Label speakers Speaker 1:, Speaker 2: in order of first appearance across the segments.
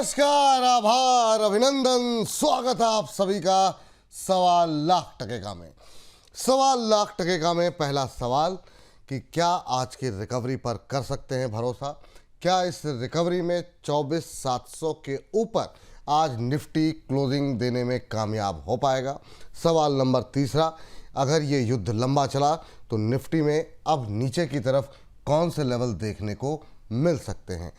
Speaker 1: नमस्कार, आभार, अभिनंदन, स्वागत है आप सभी का 1.25 लाख में। 1.25 लाख में पहला सवाल कि क्या आज की रिकवरी पर कर सकते हैं भरोसा? क्या इस रिकवरी में 24,700 के ऊपर आज निफ्टी क्लोजिंग देने में कामयाब हो पाएगा? सवाल नंबर तीसरा, अगर ये युद्ध लंबा चला तो निफ्टी में अब नीचे की तरफ कौन से लेवल देखने को मिल सकते हैं?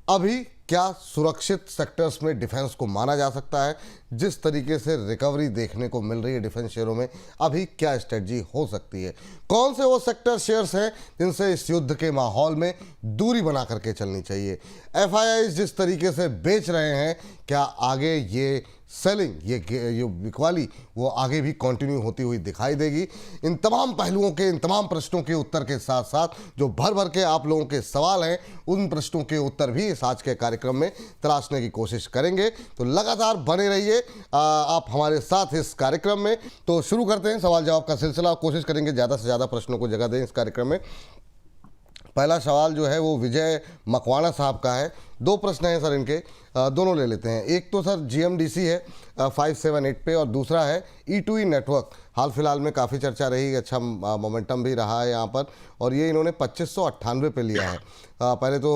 Speaker 1: अभी क्या सुरक्षित सेक्टर्स में डिफेंस को माना जा सकता है? जिस तरीके से रिकवरी देखने को मिल रही है डिफेंस शेयरों में, अभी क्या स्ट्रेटजी हो सकती है? कौन से वो सेक्टर शेयर्स हैं जिनसे इस युद्ध के माहौल में दूरी बना करके चलनी चाहिए? एफआईआई जिस तरीके से बेच रहे हैं, क्या आगे ये सेलिंग, ये बिकवाली वो आगे भी कंटिन्यू होती हुई दिखाई देगी? इन तमाम पहलुओं के, इन तमाम प्रश्नों के उत्तर के साथ साथ जो भर भर के आप लोगों के सवाल हैं, उन प्रश्नों के उत्तर भी इस आज के कार्यक्रम में तलाशने की कोशिश करेंगे। तो लगातार बने रहिए आप हमारे साथ इस कार्यक्रम में। तो शुरू करते हैं सवाल जवाब का सिलसिला। कोशिश करेंगे ज़्यादा से ज़्यादा प्रश्नों को जगह दें इस कार्यक्रम में। पहला सवाल जो है वो विजय मकवाना साहब का है। 2 प्रश्न हैं सर इनके, दोनों ले लेते हैं। एक तो सर जीएमडीसी है 578 पे, और दूसरा है E2E नेटवर्क। हाल फिलहाल में काफ़ी चर्चा रही, अच्छा मोमेंटम भी रहा है यहाँ पर, और ये इन्होंने 2598 पे लिया है। पहले तो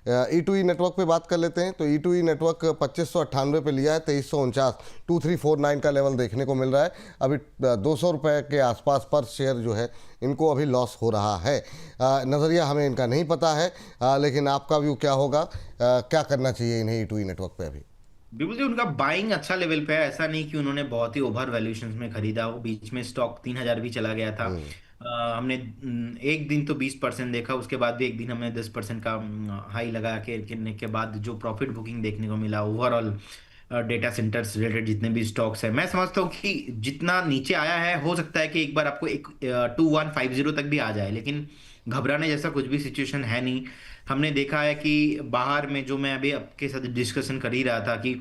Speaker 1: E2E नेटवर्क पे बात कर लेते हैं। तो E2E नेटवर्क 2598 पे लिया है, 2349 2349 का लेवल देखने को मिल रहा है। अभी 200 रुपये के आसपास पर शेयर जो है इनको अभी लॉस हो रहा है। नज़रिया हमें इनका नहीं पता है, लेकिन आपका व्यू क्या होगा? क्या करना चाहिए इन्हें E2E नेटवर्क पे अभी?
Speaker 2: बिल्कुल जी, उनका बाइंग अच्छा लेवल पे है। ऐसा नहीं कि उन्होंने बहुत ही ओवर वैल्यूएशंस में खरीदा हो। बीच में स्टॉक 3,000 भी चला गया था। हमने एक दिन तो 20% देखा, उसके बाद भी एक दिन हमने 10% का हाई लगा के गिरने के बाद जो प्रॉफिट बुकिंग देखने को मिला ओवरऑल डेटा सेंटर्स रिलेटेड जितने भी स्टॉक्स है, मैं समझता हूँ कि जितना नीचे आया है हो सकता है कि एक बार आपको 2150 तक भी आ जाए, लेकिन घबराने जैसा कुछ भी सिचुएशन है नहीं। हमने देखा है कि बाहर में, जो मैं अभी आपके साथ डिस्कशन कर ही रहा था कि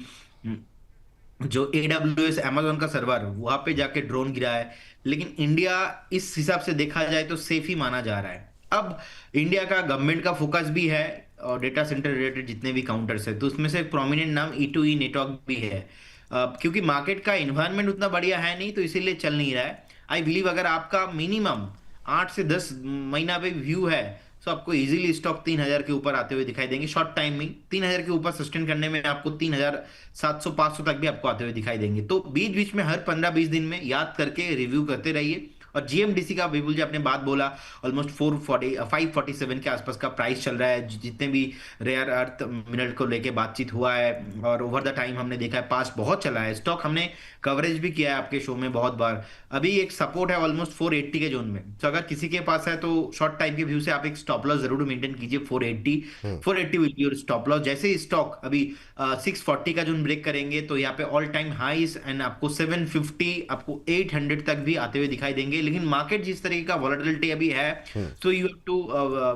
Speaker 2: जो AWS Amazon का सर्वर वहां पे जाके ड्रोन गिरा है, लेकिन इंडिया इस हिसाब से देखा जाए तो सेफ ही माना जा रहा है। अब इंडिया का गवर्नमेंट का फोकस भी है और डेटा सेंटर रिलेटेड जितने भी काउंटर्स है, तो उसमें से एक प्रोमिनेंट नाम E2E नेटवर्क भी है। क्योंकि मार्केट का इन्वायरमेंट उतना बढ़िया है नहीं, तो इसीलिए चल नहीं रहा है। आई बिलीव अगर आपका मिनिमम 8 से 10 महीना पे व्यू है तो आपको इजीली स्टॉक 3,000 के ऊपर आते हुए दिखाई देंगे। शॉर्ट टाइम में 3,000 के ऊपर सस्टेन करने में आपको 3,700-500 तक भी आपको आते हुए दिखाई देंगे। तो बीच बीच में हर 15-20 दिन में याद करके रिव्यू करते रहिए। और जीएमडीसी का विपुल जी आपने बात बोला, ऑलमोस्ट 547 के आसपास का प्राइस चल रहा है। जितने भी रेयर अर्थ मिनरल को लेके बातचीत हुआ है और ओवर द टाइम हमने देखा है पास बहुत चला है स्टॉक, हमने कवरेज भी किया है आपके शो में बहुत बार। अभी एक सपोर्ट है ऑलमोस्ट 480 के जोन में, तो अगर किसी के पास है तो शॉर्ट टाइम के व्यू से आप एक स्टॉप लॉस जरूर मेंटेन कीजिए। 480 will be your stop loss. जैसे ही स्टॉक अभी 640 का जोन ब्रेक करेंगे तो यहाँ पे ऑल टाइम हाईस एंड आपको 750, आपको 800 तक भी आते हुए दिखाई देंगे। लेकिन मार्केट जिस तरीके का वॉलेटिलिटी अभी है, so you have to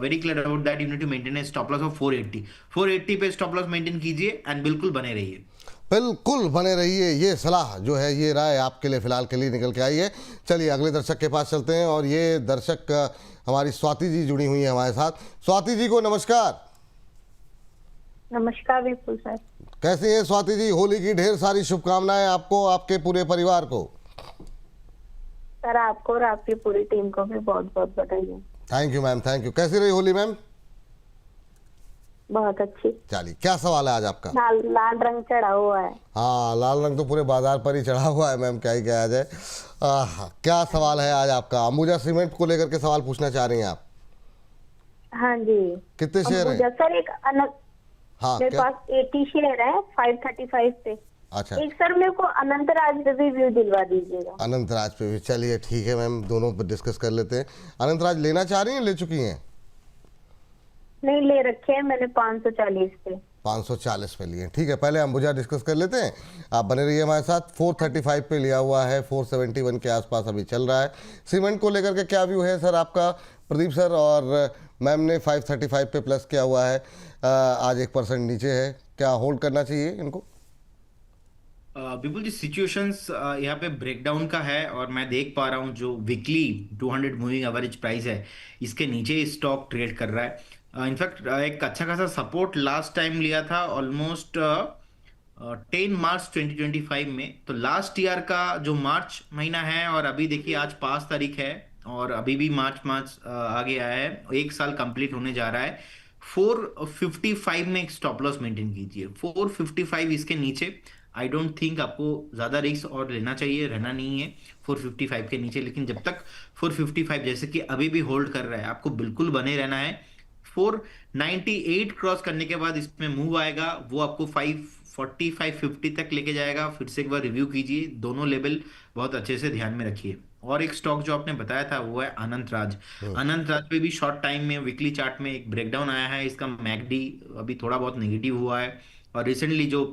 Speaker 2: very clear about that, you need to maintain a stop loss of 480 पे स्टॉप लॉस मेंटेन कीजिए एंड बिल्कुल बने रहिए।
Speaker 1: बिल्कुल बने रहिए, ये सलाह जो है, ये राय आपके लिए फिलहाल के लिए निकल के आई है। चलिए अगले दर्शक के पास चलते हैं, और ये दर्शक हमारी स्वाति जी जुड़ी हुई है हमारे साथ। स्वाति जी को नमस्कार।
Speaker 3: नमस्कार विपुल सर।
Speaker 1: कैसी हैं स्वाति जी? होली की ढेर सारी शुभकामनाएं आपको, आपके पूरे परिवार को।
Speaker 3: सर आपको और आपकी पूरी टीम को भी बहुत बहुत बधाई।
Speaker 1: Thank you ma'am, thank you. कैसी रही होली मैम?
Speaker 3: बहुत अच्छी।
Speaker 1: चलिए, क्या सवाल है आज आपका?
Speaker 3: लाल रंग चढ़ा हुआ है।
Speaker 1: हाँ, लाल रंग तो पूरे बाजार पर ही चढ़ा हुआ है मैम, क्या ही कहा जाए। क्या सवाल है आज आपका? अंबुजा सीमेंट को लेकर के सवाल पूछना चाह रही हैं आप?
Speaker 3: हाँ जी।
Speaker 1: कितने शेयर हैं?
Speaker 3: सर एक
Speaker 1: हाँ,
Speaker 3: मेरे पास 80 शेयर है 535 पे।
Speaker 1: अच्छा,
Speaker 3: एक सर मेरे को अनंतराज पे भी व्यू दिलवा दीजिएगा।
Speaker 1: अनंतराज पे भी? चलिए ठीक है मैम, दोनों पर डिस्कस कर लेते हैं। अनंतराज लेना चाह रही हैं, ले चुकी हैं?
Speaker 3: नहीं, ले रखे हैं मैंने 540 पे।
Speaker 1: 540 पे लिए, ठीक है। पहले अंबुजा डिस्कस कर लेते हैं, आप बने रहिए हमारे साथ। 435 पे लिया हुआ है, 471 के आसपास अभी चल रहा है। सीमेंट को लेकर के क्या व्यू है सर आपका, प्रदीप सर? और मैम ने 535 पे प्लस किया हुआ है, आज 1% नीचे है, क्या होल्ड करना चाहिए इनको?
Speaker 2: बिल्कुल जी, सिचुएशंस यहाँ पे ब्रेकडाउन का है और मैं देख पा रहा हूँ जो वीकली 200 मूविंग एवरेज प्राइस है, इसके नीचे स्टॉक ट्रेड कर रहा है। इनफैक्ट एक अच्छा खासा सपोर्ट लास्ट टाइम लिया था ऑलमोस्ट 10 मार्च 2025 में। तो लास्ट ईयर का जो मार्च महीना है और अभी देखिए आज 5 तारीख है और अभी भी मार्च मार्च आ गया है, एक साल कंप्लीट होने जा रहा है। 455 में एक स्टॉप लॉस मेंटेन कीजिए, 455 इसके नीचे आई डोंट थिंक आपको ज्यादा रिस्क और लेना चाहिए, रहना नहीं है 455 के नीचे। लेकिन जब तक 455 जैसे कि अभी भी होल्ड कर रहा है, आपको बिल्कुल बने रहना है। 498 क्रॉस करने के बाद इसमें मूव आएगा, वो आपको 540 550 तक लेके जाएगा। फिर से एक बार रिव्यू कीजिए, दोनों लेवल बहुत अच्छे से ध्यान में रखिए। और एक स्टॉक जो आपने बताया था वो है अनंत राज। अनंत राज पे भी शॉर्ट टाइम में वीकली चार्ट में एक ब्रेकडाउन आया है, इसका मैकडी अभी थोड़ा बहुत नेगेटिव हुआ है और रिसेंटली जो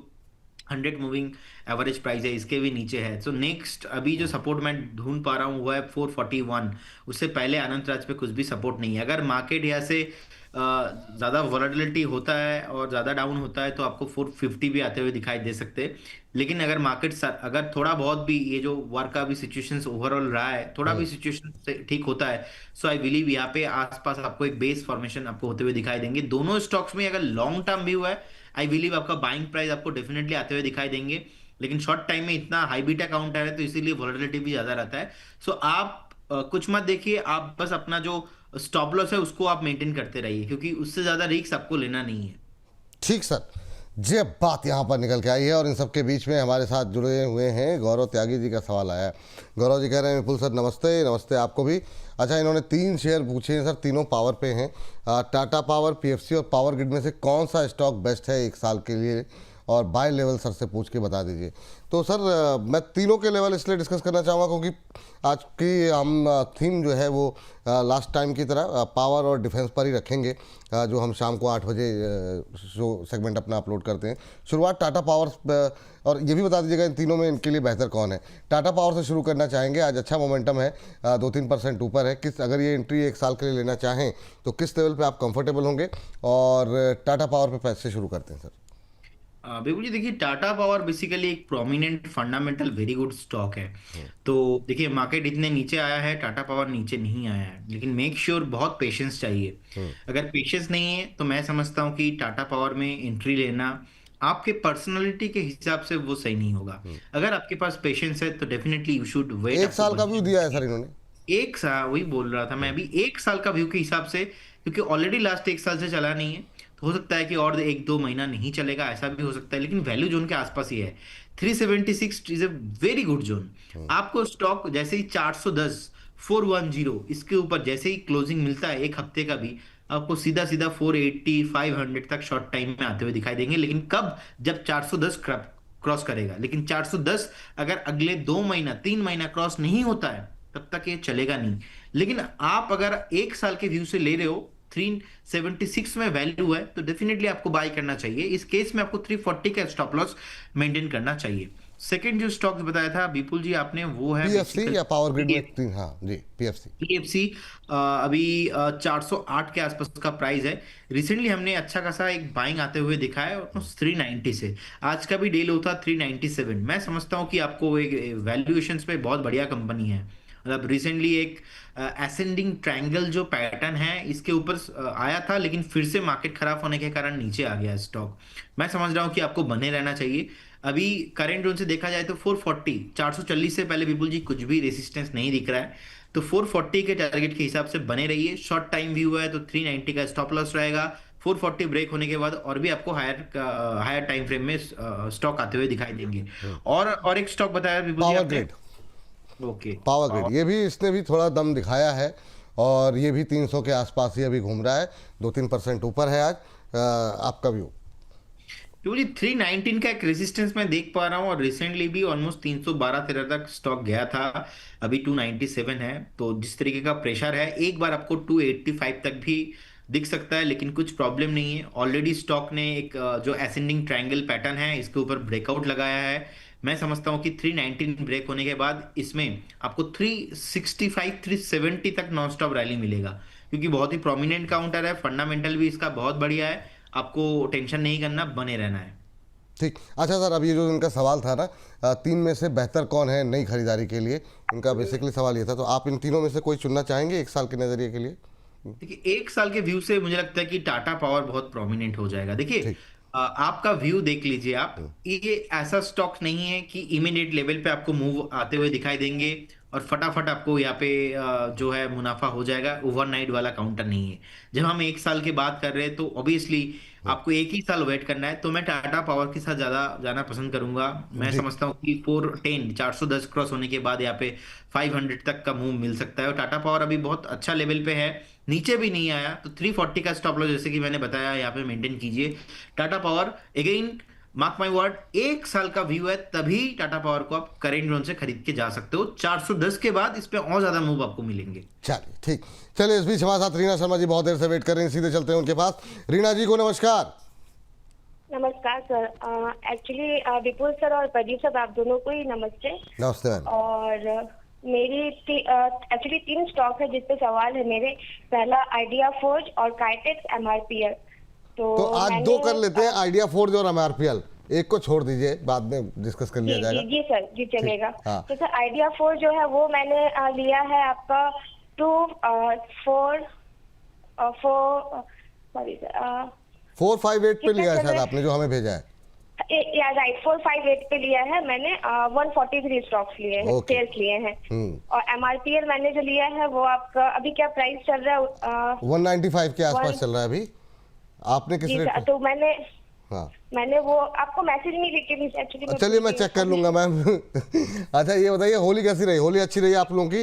Speaker 2: 100 मूविंग एवरेज प्राइस है इसके भी नीचे है। सो नेक्स्ट अभी जो सपोर्ट मैं ढूंढ पा रहा हूँ वो है 441। उससे पहले अनंत राज पे कुछ भी सपोर्ट नहीं है। अगर मार्केट यहाँ से ज्यादा वॉलेटिलिटी होता है और ज्यादा डाउन होता है तो आपको 450 भी आते हुए दिखाई दे सकते हैं। लेकिन अगर मार्केट अगर थोड़ा बहुत भी ये जो वर्क का भी सिचुएशन ओवरऑल रहा है, थोड़ा भी सिचुएशन ठीक होता है, सो आई बिलीव यहाँ पे आसपास आपको एक बेस फॉर्मेशन आपको होते हुए दिखाई देंगे। दोनों स्टॉक्स में अगर लॉन्ग टर्म व्यू है, आई बिलीव आपका बाइंग प्राइस आपको डेफिनेटली आते हुए दिखाई देंगे। लेकिन शॉर्ट टाइम में इतना हाई बीटा काउंटर है तो इसीलिए वॉलेटिलिटी भी ज्यादा रहता है। सो आप कुछ मत देखिए, आप बस अपना जो स्टॉप लॉस है उसको आप मेंटेन करते रहिए, क्योंकि उससे ज्यादा रिस्क आपको लेना नहीं है।
Speaker 1: ठीक सर, ये बात यहाँ पर निकल के आई है और इन सब के बीच में हमारे साथ जुड़े हुए हैं गौरव त्यागी जी का सवाल आया है। गौरव जी कह रहे हैं विपुल सर नमस्ते। नमस्ते आपको भी। अच्छा, इन्होंने 3 शेयर पूछे हैं सर, तीनों पावर पे हैं। टाटा पावर, पीएफसी और पावर ग्रिड में से कौन सा स्टॉक बेस्ट है 1 साल के लिए, और बाय लेवल सर से पूछ के बता दीजिए। तो सर मैं तीनों के लेवल इसलिए डिस्कस करना चाहूँगा क्योंकि आज की हम थीम जो है वो लास्ट टाइम की तरह पावर और डिफेंस पर ही रखेंगे, जो हम शाम को 8 बजे शो सेगमेंट अपना अपलोड करते हैं। शुरुआत टाटा पावर, और ये भी बता दीजिएगा इन तीनों में इनके लिए बेहतर कौन है। टाटा पावर से शुरू करना चाहेंगे, आज अच्छा मोमेंटम है, 2-3% ऊपर है। किस अगर ये एंट्री 1 साल के लिए लेना चाहें तो किस लेवल पे आप कंफर्टेबल होंगे, और टाटा पावर पे पैसे शुरू करते हैं सर।
Speaker 2: बिल्कुल जी, देखिए टाटा पावर बेसिकली एक prominent fundamental very good stock है। तो देखिए मार्केट इतने नीचे आया है, टाटा पावर नीचे नहीं आया है, लेकिन मेक श्योर बहुत पेशेंस चाहिए। अगर पेशेंस नहीं है तो मैं समझता हूँ कि टाटा पावर में एंट्री लेना आपके पर्सनालिटी के हिसाब से वो सही नहीं होगा। अगर आपके पास पेशेंस है तो डेफिनेटली यू शुड वेट।
Speaker 1: 1 साल का व्यू दिया है सर इन्होंने।
Speaker 2: एक साल, वही बोल रहा था मैं अभी, 1 साल का व्यू के हिसाब से, क्योंकि ऑलरेडी लास्ट 1 साल से चला नहीं है तो हो सकता है कि और 1-2 महीना नहीं चलेगा, ऐसा भी हो सकता है। लेकिन वैल्यू जोन के आसपास ही है। 376 is a very good zone. आपको स्टॉक जैसे ही 410 410 इसके ऊपर जैसे ही क्लोजिंग मिलता है एक हफ्ते का भी, आपको सीधा सीधा 480 500 तक शॉर्ट टाइम में आते हुए दिखाई देंगे। लेकिन कब? जब 410 क्रॉस करेगा। लेकिन 410 अगर अगले 2 महीना 3 महीना क्रॉस नहीं होता है तब तक ये चलेगा नहीं। लेकिन आप अगर 1 साल के व्यू से ले रहे हो, 376 में वैल्यू है तो डेफिनेटली आपको बाय करना चाहिए। इस केस में आपको 340 का स्टॉप लॉस मेंटेन करना चाहिए। सेकंड जो स्टॉक बताया था विपुल जी आपने, वो है
Speaker 1: पीएफसी या पावर ग्रिड में 3, हाँ जी पीएफसी।
Speaker 2: पीएफसी अभी 408 के आसपास का प्राइस है। रिसेंटली हमने अच्छा खासा एक बाइंग आते हुए दिखा है और 390 से। आज का भी डील होता 397। मैं समझता हूँ कि आपको एक वैल्यूएशंस पे बहुत बढ़िया कंपनी है। मतलब रिसेंटली एक असेंडिंग ट्रायंगल जो पैटर्न है इसके ऊपर आया था, लेकिन फिर से मार्केट खराब होने के कारण नीचे आ गया स्टॉक। मैं समझ रहा हूँ कि आपको बने रहना चाहिए। अभी करंट जोन से देखा जाए तो 440 440 से पहले विपुल जी कुछ भी रेसिस्टेंस नहीं दिख रहा है, तो 440 के टारगेट के हिसाब से बने रहिए। शॉर्ट टाइम व्यू है तो 390 का स्टॉप लॉस रहेगा। 440 ब्रेक होने के बाद और भी आपको हायर टाइम फ्रेम में स्टॉक आते हुए दिखाई देंगे। और एक स्टॉक बताया विपुल जी
Speaker 1: पावर
Speaker 2: आपने।
Speaker 1: ग्रिड।
Speaker 2: ओके,
Speaker 1: पावर ग्रिड ये भी, इसने भी थोड़ा दम दिखाया है और ये भी 300 के आसपास ही अभी घूम रहा है, 2-3% ऊपर है आज। आपका व्यू?
Speaker 2: क्योंकि 319 का एक रेजिस्टेंस मैं देख पा रहा हूँ और रिसेंटली भी ऑलमोस्ट 312-13 तक स्टॉक गया था, अभी 297 है। तो जिस तरीके का प्रेशर है, एक बार आपको 285 तक भी दिख सकता है, लेकिन कुछ प्रॉब्लम नहीं है। ऑलरेडी स्टॉक ने एक जो असेंडिंग ट्रायंगल पैटर्न है इसके ऊपर ब्रेकआउट लगाया है। मैं समझता हूँ कि 319 ब्रेक होने के बाद इसमें आपको 365 370 तक नॉन स्टॉप रैली मिलेगा, क्योंकि बहुत ही प्रोमिनेंट काउंटर है, फंडामेंटल भी इसका बहुत बढ़िया है। आपको टेंशन नहीं करना, बने रहना है।
Speaker 1: ठीक। अच्छा सर, अब ये जो इनका सवाल था ना, 3 में से बेहतर कौन है नई खरीदारी के लिए, इनका बेसिकली सवाल ये था। तो आप इन तीनों में से कोई चुनना चाहेंगे 1 साल के नज़रिए के लिए?
Speaker 2: देखिए, एक साल के व्यू से मुझे लगता है कि टाटा पावर बहुत प्रोमिनेंट हो जाएगा। देखिए,
Speaker 1: ठीक।
Speaker 2: आपका व्यू देख लीजिए आप।
Speaker 1: हम्म,
Speaker 2: ये ऐसा स्टॉक नहीं है कि इमीडिएट लेवल पे आपको मूव आते हुए दिखाई देंगे और फटाफट आपको यहाँ पे जो है मुनाफा हो जाएगा। ओवरनाइट वाला काउंटर नहीं है। जब हम एक साल की बात कर रहे हैं तो ऑब्वियसली आपको एक ही साल वेट करना है। तो मैं टाटा पावर के साथ ज्यादा जाना पसंद करूंगा। मैं
Speaker 1: जी।
Speaker 2: समझता हूँ कि 410 क्रॉस होने के बाद यहाँ पे 500 तक का मूव मिल सकता है। और टाटा पावर अभी बहुत अच्छा लेवल पे है, नीचे भी नहीं आया। तो 340 का स्टॉप लॉस जैसे कि मैंने बताया यहाँ पे मेंटेन कीजिए। Tata power again, mark my word, एक साल का व्यू है, तभी टाटा पावर को आप करेंट जोन से खरीद के जा सकते हो। 410 के बाद इस पे और ज्यादा मूव आपको मिलेंगे।
Speaker 1: चलिए ठीक। चलिए, इस बीच हमारे साथ रीना शर्मा जी बहुत देर से वेट कर रही हैं, सीधे चलते हैं उनके पास। रीना जी को नमस्कार।
Speaker 3: नमस्कार सर। एक्चुअली विपुल सर और प्रदीप सर, आप दोनों को ही नमस्ते।
Speaker 1: नमस्ते मैम।
Speaker 3: और मेरी एक्चुअली 3 स्टॉक है जिस पे सवाल है मेरे। पहला आइडिया फोर्ज और काइटेक्स एमआरपीएल।
Speaker 1: तो आज
Speaker 3: मैंने
Speaker 1: 2 कर लेते हैं, आइडिया फोर्ज और एमआरपीएल। एक को छोड़ दीजिए, बाद में डिस्कस कर लिया
Speaker 3: जी
Speaker 1: जाएगा।
Speaker 3: जी जी सर, जी चलेगा।
Speaker 1: हाँ।
Speaker 3: तो सर आइडिया फोर्ज जो है वो मैंने लिया है आपका
Speaker 1: 458 पे
Speaker 3: कितना
Speaker 1: लिया है
Speaker 3: चल
Speaker 1: शायद
Speaker 3: रहा है?
Speaker 1: आपने, जो हमें भेजा है।
Speaker 3: या राइट 458 पे लिया है मैंने। 143 स्टॉक्स लिए हैं,
Speaker 1: Okay.
Speaker 3: शेयर्स लिए हैं।
Speaker 1: हम्म।
Speaker 3: और एमआरपीएल मैंने जो लिया है वो आपका अभी क्या प्राइस चल रहा है?
Speaker 1: 195 के आसपास चल रहा है अभी। आपने किस
Speaker 3: जी
Speaker 1: रेट
Speaker 3: सर,
Speaker 1: पे?
Speaker 3: तो
Speaker 1: हाँ,
Speaker 3: मैंने वो आपको मैसेज नहीं लिखे थे एक्चुअली।
Speaker 1: चलिए मैं चेक कर लूंगा मैम। अच्छा ये बताइए, होली कैसी रही? होली अच्छी रही आप लोगों की?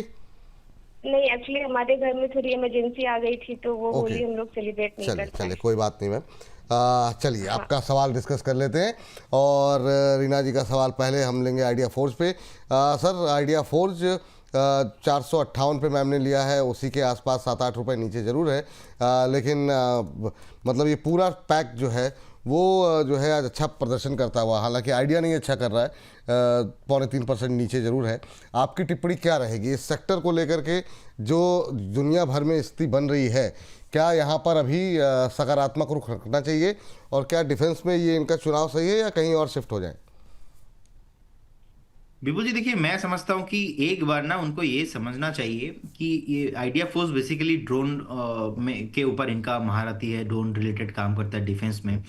Speaker 3: नहीं, एक्चुअली हमारे घर में थोड़ी इमरजेंसी आ गई थी तो वो
Speaker 1: Okay.
Speaker 3: होली हम लोग सेलिब्रेट नहीं
Speaker 1: चलिए
Speaker 3: कर
Speaker 1: चलिए,
Speaker 3: पाए।
Speaker 1: कोई बात नहीं मैम। चलिए आपका सवाल डिस्कस कर लेते हैं। और रीना जी का सवाल पहले हम लेंगे आइडिया फोर्ज पे। सर आइडिया फोर्ज 458 पे मैम ने लिया है, उसी के आसपास 7-8 रुपए नीचे ज़रूर है। लेकिन मतलब ये पूरा पैक जो है वो जो है आज अच्छा प्रदर्शन करता हुआ, हालांकि आइडिया नहीं अच्छा कर रहा है, 2.25% नीचे ज़रूर है। आपकी टिप्पणी क्या रहेगी इस सेक्टर को लेकर के, जो दुनिया भर में स्थिति बन रही है? क्या यहाँ पर अभी सकारात्मक रुख रखना चाहिए, और क्या डिफेंस में ये इनका चुनाव सही है या कहीं और शिफ्ट हो जाए?
Speaker 2: विपुल जी, देखिए, मैं समझता हूँ कि एक बार ना उनको ये समझना चाहिए कि ये आइडिया फोर्स बेसिकली ड्रोन में के ऊपर इनका महारथी है, ड्रोन रिलेटेड काम करता है डिफेंस में।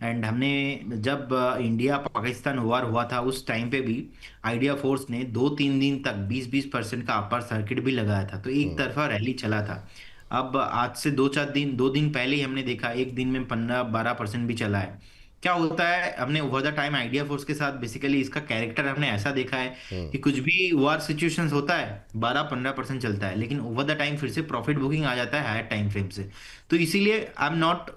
Speaker 2: एंड हमने जब इंडिया पाकिस्तान वॉर हुआ था उस टाइम पे भी आइडिया फोर्स ने 2-3 दिन तक 20-20% का अपर सर्किट भी लगाया था। तो एक तरफा रैली चला था। अब आज से 2-4 दिन, 2 दिन पहले ही हमने देखा एक दिन में 15-12% भी चला है। क्या होता है, हमने over the time idea force के साथ बेसिकली इसका कैरेक्टर हमने ऐसा देखा है कि कुछ भी वॉर सिचुएशंस होता है 12-15% चलता है, लेकिन ओवर द टाइम फिर से प्रॉफिट बुकिंग आ जाता है हायर टाइम फ्रेम से। तो इसीलिए I am not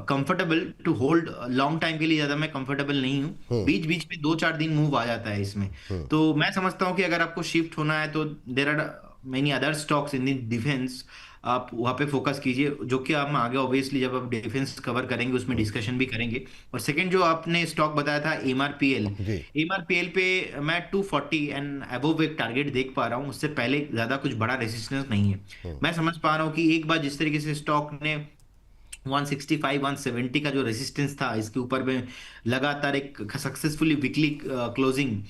Speaker 2: comfortable to hold long time के लिए, ज्यादा मैं कंफर्टेबल नहीं हूँ। बीच बीच में 2-4 दिन मूव आ जाता है इसमें। तो मैं समझता हूँ कि अगर आपको शिफ्ट होना है तो there are many other stocks in the defence, आप वहाँ पे फोकस कीजिए, जो कि हम आगे ऑब्वियसली जब आप डिफेंस कवर करेंगे उसमें डिस्कशन भी करेंगे। और सेकंड जो आपने स्टॉक बताया था एमआरपीएल,
Speaker 1: जी।
Speaker 2: एमआरपीएल पे मैं 240 एंड अबव एक टारगेट देख पा रहा हूँ। उससे पहले ज्यादा कुछ बड़ा रेजिस्टेंस नहीं है। मैं समझ पा रहा हूँ कि एक बार जिस तरीके से स्टॉक ने 165-170 का जो रेजिस्टेंस था, इसके ऊपर में लगातार एक सक्सेसफुली वीकली क्लोजिंग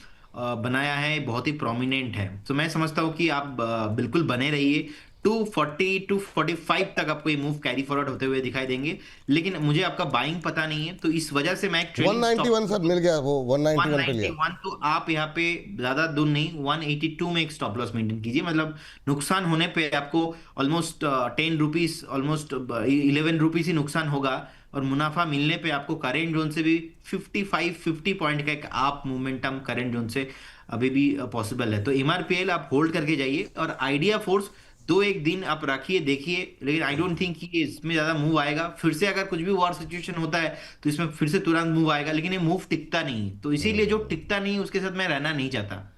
Speaker 2: बनाया है, बहुत ही प्रोमिनेंट है। तो मैं समझता हूँ कि आप बिल्कुल बने रहिए। 240-245 तक आपको ये मूव कैरी फॉरवर्ड होते हुए दिखाई देंगे। लेकिन मुझे आपका बाइंग पता नहीं है, तो इस वजह से मैं एक ट्रेलिंग
Speaker 1: 191 सर मिल गया, वो 191 पे लिया।
Speaker 2: 191, तो आप यहाँ पे ज्यादा दूर नहीं, 182 में एक स्टॉप लॉस मेंटेन कीजिए। मतलब नुकसान होने पे आपको ऑलमोस्ट 10 रुपीज, ऑलमोस्ट 11 रुपीज ही नुकसान होगा। और मुनाफा मिलने पे आपको करेंट जोन से भी 55-50 पॉइंट का एक आप मोमेंटम करेंट जोन से अभी भी पॉसिबल है। तो एमआरपीएल आप होल्ड करके जाइए। और आइडिया फोर्स 2-1 दिन आप रखिए, देखिए, लेकिन आई डोंट थिंक कि इसमें ज्यादा मूव आएगा। फिर से अगर कुछ भी वॉर सिचुएशन होता है तो इसमें फिर से तुरंत मूव आएगा, लेकिन ये मूव टिकता नहीं। तो इसीलिए जो टिकता नहीं उसके साथ मैं रहना नहीं चाहता।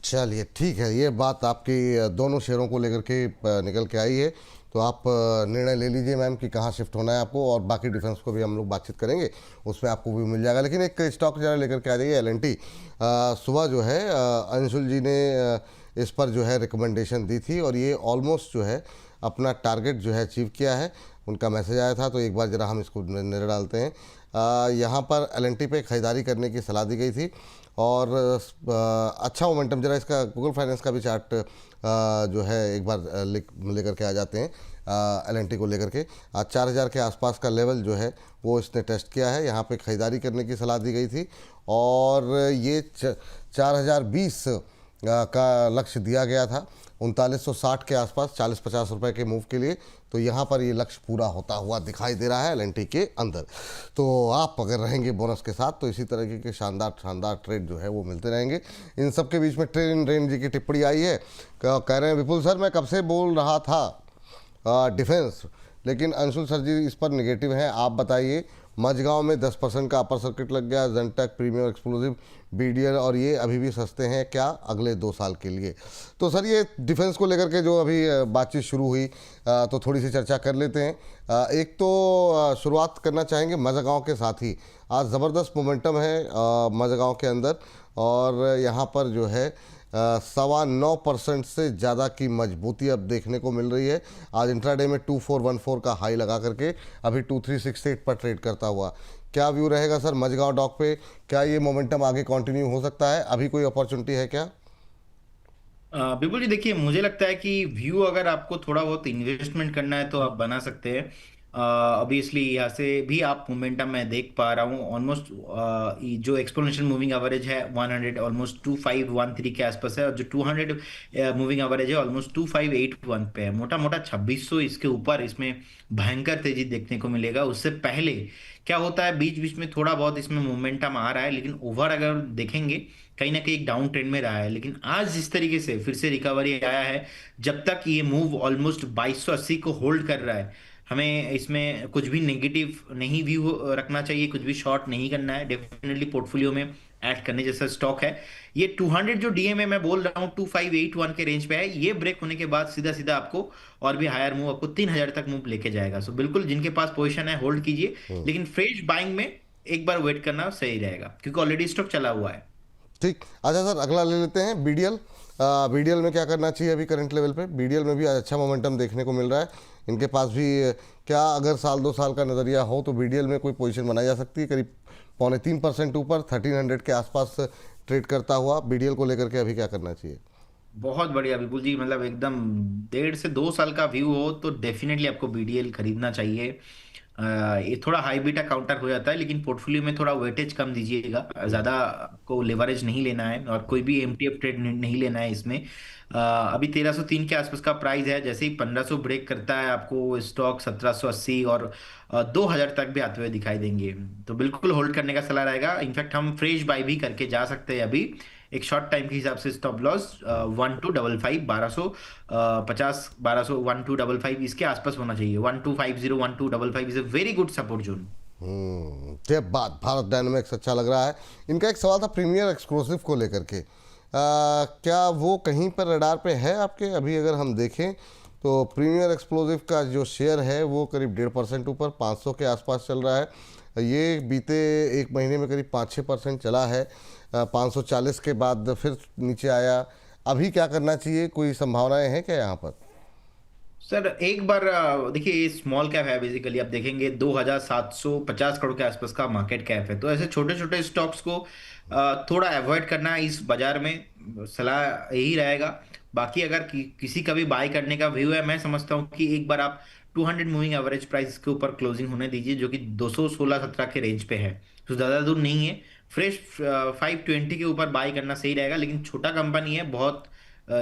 Speaker 1: चलिए ठीक है, ये बात आपकी दोनों शेयरों को लेकर के निकल के आई है। तो आप निर्णय ले लीजिए मैम कि कहाँ शिफ्ट होना है आपको, और बाकी डिफेंस को भी हम लोग बातचीत करेंगे, उसमें आपको भी मिल जाएगा। लेकिन एक स्टॉक जरा लेकर के आ जाइए, एल&टी। सुबह जो है अंशुल जी ने इस पर जो है रिकमेंडेशन दी थी, और ये ऑलमोस्ट जो है अपना टारगेट जो है अचीव किया है। उनका मैसेज आया था, तो एक बार ज़रा हम इसको नज़र डालते हैं। यहाँ पर एल&टी पे खरीदारी करने की सलाह दी गई थी, और अच्छा मोमेंटम। जरा इसका गूगल फाइनेंस का भी चार्ट जो है एक बार लेकर के आ जाते हैं। एल को लेकर के आज 4000 के आसपास का लेवल जो है वो इसने टेस्ट किया है। यहाँ पे ख़रीदारी करने की सलाह दी गई थी और ये 4020 का लक्ष्य दिया गया था 3960 के आसपास 40-50 रुपए के मूव के लिए। तो यहाँ पर ये लक्ष्य पूरा होता हुआ दिखाई दे रहा है एल के अंदर। तो आप अगर रहेंगे बोनस के साथ तो इसी तरीके के शानदार ट्रेड जो है वो मिलते रहेंगे। इन सब के बीच में ट्रेन रेन जी की टिप्पणी आई है, कह रहे हैं विपुल सर मैं कब से बोल रहा था डिफेंस, लेकिन अंशुल सर जी इस पर नेगेटिव हैं, आप बताइए। मझगांव में 10% का अपर सर्किट लग गया, जेनटेक प्रीमियम एक्सक्लूसिव बीडीएल, और ये अभी भी सस्ते हैं क्या अगले 2 साल के लिए? तो सर ये डिफेंस को लेकर के जो अभी बातचीत शुरू हुई तो थोड़ी सी चर्चा कर लेते हैं। एक तो शुरुआत करना चाहेंगे मझगांव के साथ ही। आज ज़बरदस्त मोमेंटम है मझगांव के अंदर और यहाँ पर जो है 9.25% से ज़्यादा की मजबूती अब देखने को मिल रही है। आज इंट्राडे में 2414 का हाई लगा करके अभी 2368 पर ट्रेड करता हुआ। क्या व्यू रहेगा सर मझगांव डॉक पे? क्या ये मोमेंटम आगे कंटिन्यू हो सकता है? अभी कोई अपॉर्चुनिटी है क्या?
Speaker 2: बिल्कुल जी, देखिए मुझे लगता है कि व्यू अगर आपको थोड़ा बहुत इन्वेस्टमेंट करना है तो आप बना सकते हैं। ऑब्वियसली यहाँ से भी आप मोमेंटम मैं देख पा रहा हूँ ऑलमोस्ट जो एक्सपोनेंशियल मूविंग एवरेज है 100 ऑलमोस्ट 2513 के आसपास है और जो 200 मूविंग एवरेज है ऑलमोस्ट 2581 पे है। मोटा मोटा 2600 इसके ऊपर इसमें भयंकर तेजी देखने को मिलेगा। उससे पहले क्या होता है बीच बीच में थोड़ा बहुत इसमें मोमेंटम आ रहा है, लेकिन ओवर अगर देखेंगे कहीं ना कहीं एक डाउन ट्रेंड में रहा है। लेकिन आज जिस तरीके से फिर से रिकवरी आया है, जब तक ये मूव ऑलमोस्ट 2280 को होल्ड कर रहा है, हमें इसमें कुछ भी नेगेटिव नहीं व्यू रखना चाहिए, कुछ भी शॉर्ट नहीं करना है। डेफिनेटली पोर्टफोलियो में ऐड करने जैसा स्टॉक है ये। 200 जो डीएमए मैं बोल रहा हूँ 2581 के रेंज पे है, ये ब्रेक होने के बाद सीधा सीधा आपको और भी हायर मूव आपको 3000 तक मूव लेके जाएगा। सो बिल्कुल जिनके पास पोजीशन है होल्ड कीजिए, लेकिन फ्रेश बाइंग में एक बार वेट करना सही रहेगा क्योंकि ऑलरेडी स्टॉक चला हुआ है।
Speaker 1: ठीक। अच्छा सर अगला ले लेते हैं बीडीएल। बीडीएल में क्या करना चाहिए अभी करंट लेवल पे? बीडीएल में भी अच्छा मोमेंटम देखने को मिल रहा है। इनके पास भी क्या अगर साल 2 साल का नज़रिया हो तो बीडीएल में कोई पोजीशन बनाई जा सकती है? करीब 3.25% ऊपर 1300 के आसपास ट्रेड करता हुआ बीडीएल को लेकर के अभी क्या करना चाहिए?
Speaker 2: बहुत बढ़िया विपुल जी, मतलब एकदम 1.5 से 2 साल का व्यू हो तो डेफिनेटली आपको बीडीएल खरीदना चाहिए। ये थोड़ा हाई बीटा काउंटर हो जाता है, लेकिन पोर्टफोलियो में थोड़ा वेटेज कम दीजिएगा। ज्यादा आपको लेवरेज नहीं लेना है और कोई भी एमटीएफ ट्रेड नहीं लेना है इसमें। अभी 1303 के आसपास का प्राइस है। जैसे ही 1500 ब्रेक करता है आपको स्टॉक 1780 और 2000 तक भी आते हुए दिखाई देंगे। तो बिल्कुल होल्ड करने का सलाह रहेगा। इनफैक्ट हम फ्रेश बाय भी करके जा सकते हैं अभी एक शॉर्ट टाइम के हिसाब से। स्टॉप लॉस 1255 1250 1255 इसके आसपास होना चाहिए। 1250 1255 is a very good support zone.
Speaker 1: ये बात भारत डायनामिक्स अच्छा लग रहा है। इनका एक सवाल था प्रीमियर एक्सक्लूसिव को लेकर के, क्या वो कहीं पर रडार पे है आपके? अभी अगर हम देखें तो प्रीमियर एक्सप्लोसिव का जो शेयर है वो करीब 1.5% ऊपर 500 के आसपास चल रहा है। ये बीते 1 महीने में करीब 5-6% चला है। 540 के बाद फिर नीचे आया। अभी क्या करना चाहिए? कोई संभावनाएं हैं क्या यहाँ पर?
Speaker 2: सर एक बार देखिए ये स्मॉल कैप है बेसिकली। आप देखेंगे 2750 करोड़ के आसपास का मार्केट कैप है। तो ऐसे छोटे छोटे स्टॉक्स को थोड़ा अवॉइड करना इस बाजार में सलाह यही रहेगा। बाकी अगर किसी का भी बाय करने का व्यू है, मैं समझता हूँ कि एक बार आप 200 मूविंग एवरेज प्राइस के ऊपर क्लोजिंग होने दीजिए, जो कि 216-17 के रेंज पे है, तो ज़्यादा दूर नहीं है। फ्रेश 520 के ऊपर बाय करना सही रहेगा, लेकिन छोटा कंपनी है बहुत,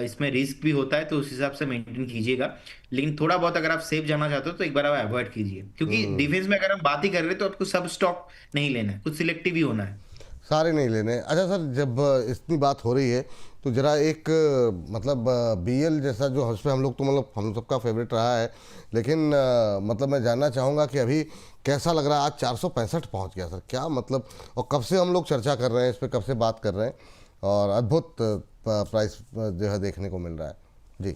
Speaker 2: इसमें रिस्क भी होता है, तो उस हिसाब से मेंटेन कीजिएगा। लेकिन थोड़ा बहुत अगर आप सेफ जाना चाहते हो तो एक बार आप अवॉइड कीजिए, क्योंकि डिफेंस में अगर हम बात ही कर रहे हैं तो आपको सब स्टॉक नहीं लेना है, कुछ सिलेक्टिव ही होना है।
Speaker 1: सारे नहीं लेने। अच्छा सर जब इतनी बात हो रही है तो जरा एक मतलब बीएल जैसा जो उस पर हम लोग तो मतलब हम सबका फेवरेट रहा है, लेकिन मतलब मैं जानना चाहूँगा कि अभी कैसा लग रहा है? आज 465 पहुँच गया सर, क्या मतलब? और कब से हम लोग चर्चा कर रहे हैं इस पर, कब से बात कर रहे हैं और अद्भुत प्राइस जो है देखने को मिल रहा है। जी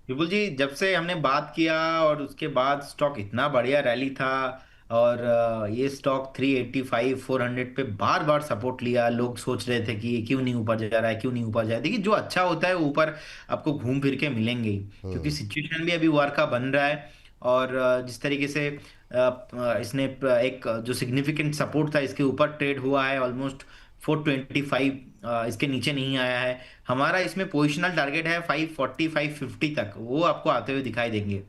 Speaker 2: विपुल जी, जब से हमने बात किया और उसके बाद स्टॉक इतना बढ़िया रैली था और ये स्टॉक 385 400 पे बार बार सपोर्ट लिया। लोग सोच रहे थे कि ये क्यों नहीं ऊपर जा रहा है, क्यों नहीं ऊपर जा रहा है। देखिए जो अच्छा होता है वो ऊपर आपको घूम फिर के मिलेंगे ही, क्योंकि सिचुएशन भी अभी वार का बन रहा है। और जिस तरीके से इसने एक जो सिग्निफिकेंट सपोर्ट था इसके ऊपर ट्रेड हुआ है ऑलमोस्ट 425 इसके नीचे नहीं आया है। हमारा इसमें पोजिशनल टारगेट है 540 550 तक, वो आपको आते हुए दिखाई देंगे।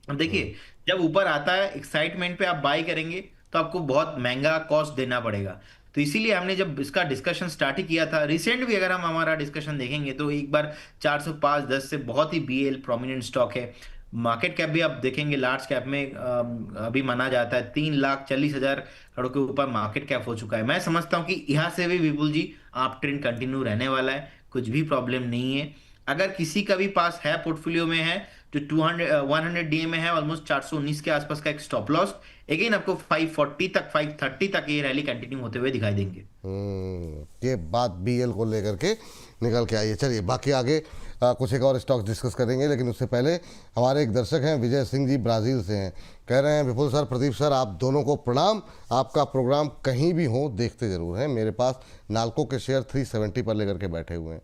Speaker 2: अब देखिए, जब ऊपर आता है एक्साइटमेंट पे आप बाई करेंगे तो आपको बहुत महंगा कॉस्ट देना पड़ेगा। तो इसीलिए हमने जब इसका डिस्कशन स्टार्ट ही किया था, रिसेंट भी अगर हम हमारा डिस्कशन देखेंगे तो एक बार 405-10 से बहुत ही बीएल प्रोमिनेंट स्टॉक है। मार्केट कैप भी आप देखेंगे लार्ज कैप में अभी माना जाता है 3,40,000 करोड़ के ऊपर मार्केट कैप हो चुका है। मैं समझता हूँ कि यहाँ से भी विपुल जी आप ट्रेंड कंटिन्यू रहने वाला है, कुछ भी प्रॉब्लम नहीं है। अगर किसी का भी पास है, पोर्टफोलियो में है, जो 100 डीए में है, ऑलमोस्ट 419 के आसपास का एक स्टॉप लॉस, अगेन आपको 540 तक 530 तक ये रैली कंटिन्यू होते हुए दिखाई देंगे।
Speaker 1: ये बात बीएल को लेकर के निकल के आई है। चलिए बाकी आगे कुछ एक और स्टॉक्स डिस्कस करेंगे, लेकिन उससे पहले हमारे एक दर्शक हैं विजय सिंह जी, ब्राज़ील से हैं। कह रहे हैं विपुल सर, प्रदीप सर, आप दोनों को प्रणाम, आपका प्रोग्राम कहीं भी हो देखते ज़रूर हैं। मेरे पास नाल्को के शेयर 370 पर लेकर के बैठे हुए हैं,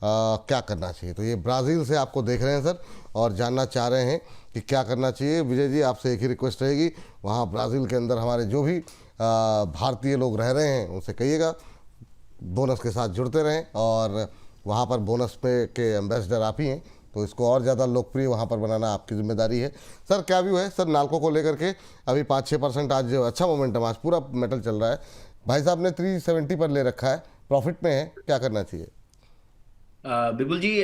Speaker 1: क्या करना चाहिए? तो ये ब्राज़ील से आपको देख रहे हैं सर और जानना चाह रहे हैं कि क्या करना चाहिए। विजय जी, आपसे एक ही रिक्वेस्ट रहेगी, वहाँ ब्राज़ील के अंदर हमारे जो भी भारतीय लोग रह रहे हैं उनसे कहिएगा बोनस के साथ जुड़ते रहें, और वहाँ पर बोनस पे के एम्बेसडर आप ही हैं, तो इसको और ज़्यादा लोकप्रिय वहाँ पर बनाना आपकी जिम्मेदारी है। सर क्या व्यू है सर नाल्को को लेकर के? अभी 5-6% आज अच्छा मोमेंटम, आज पूरा मेटल चल रहा है। भाई साहब ने 370 पर ले रखा है, प्रॉफिट में है, क्या करना चाहिए?
Speaker 2: बिपुल जी,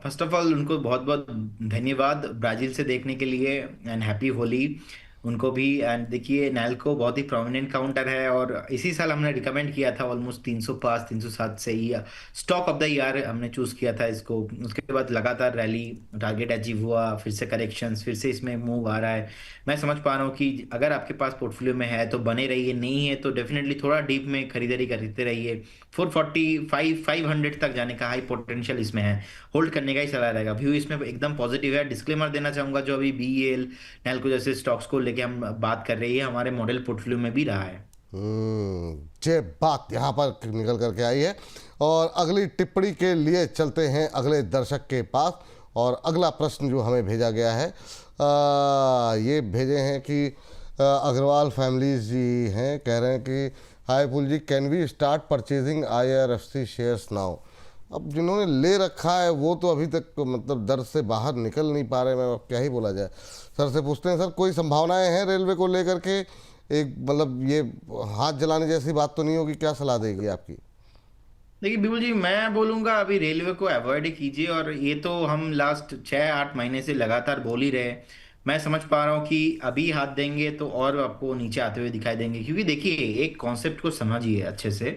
Speaker 2: फर्स्ट ऑफ ऑल उनको बहुत बहुत धन्यवाद ब्राजील से देखने के लिए, एंड हैप्पी होली उनको भी। एंड देखिए, नैल्को बहुत ही प्रोमिनेंट काउंटर है और इसी साल हमने रिकमेंड किया था ऑलमोस्ट 305 307 से ही स्टॉक ऑफ द ईयर हमने चूज किया था इसको। उसके बाद लगातार रैली, टारगेट अचीव हुआ, फिर से करेक्शंस, फिर से इसमें मूव आ रहा है। मैं समझ पा रहा हूँ कि अगर आपके पास पोर्टफोलियो में है तो बने रहिए, नहीं है तो डेफिनेटली थोड़ा डीप में खरीदारी करते रहिए। 445 500 तक जाने का हाई पोटेंशियल इसमें है, होल्ड करने का ही सलाह रहेगा। व्यू इसमें एकदम पॉजिटिव है। डिस्क्लेमर देना चाहूंगा, जो अभी बीएल नैल्को जैसे स्टॉक्स को लेके हम बात कर रहे हैं, हमारे मॉडल पोर्टफोलियो में भी रहा है।
Speaker 1: ये बात यहाँ पर निकल करके आई है। और अगली टिप्पणी के लिए चलते हैं अगले दर्शक के पास, और अगला प्रश्न जो हमें भेजा गया है ये भेजे हैं कि अग्रवाल फैमिलीज जी हैं, कह रहे हैं कि हाय पुल जी, can we start purchasing IRFC shares now? अब जिन्होंने ले रखा है वो तो अभी तक मतलब दर से बाहर निकल नहीं पा रहे, मैं अब क्या ही बोला जाए। सर से पूछते हैं, सर कोई संभावनाएं हैं रेलवे को लेकर के? एक मतलब ये हाथ जलाने जैसी बात तो नहीं होगी, क्या सलाह देगी आपकी?
Speaker 2: देखिए बिपुल जी, मैं बोलूंगा अभी रेलवे को अवॉइड कीजिए, और ये तो हम लास्ट 6-8 महीने से लगातार बोल ही रहे। मैं समझ पा रहा हूँ कि अभी हाथ देंगे तो और आपको नीचे आते हुए दिखाई देंगे, क्योंकि देखिए एक कॉन्सेप्ट को समझिए अच्छे से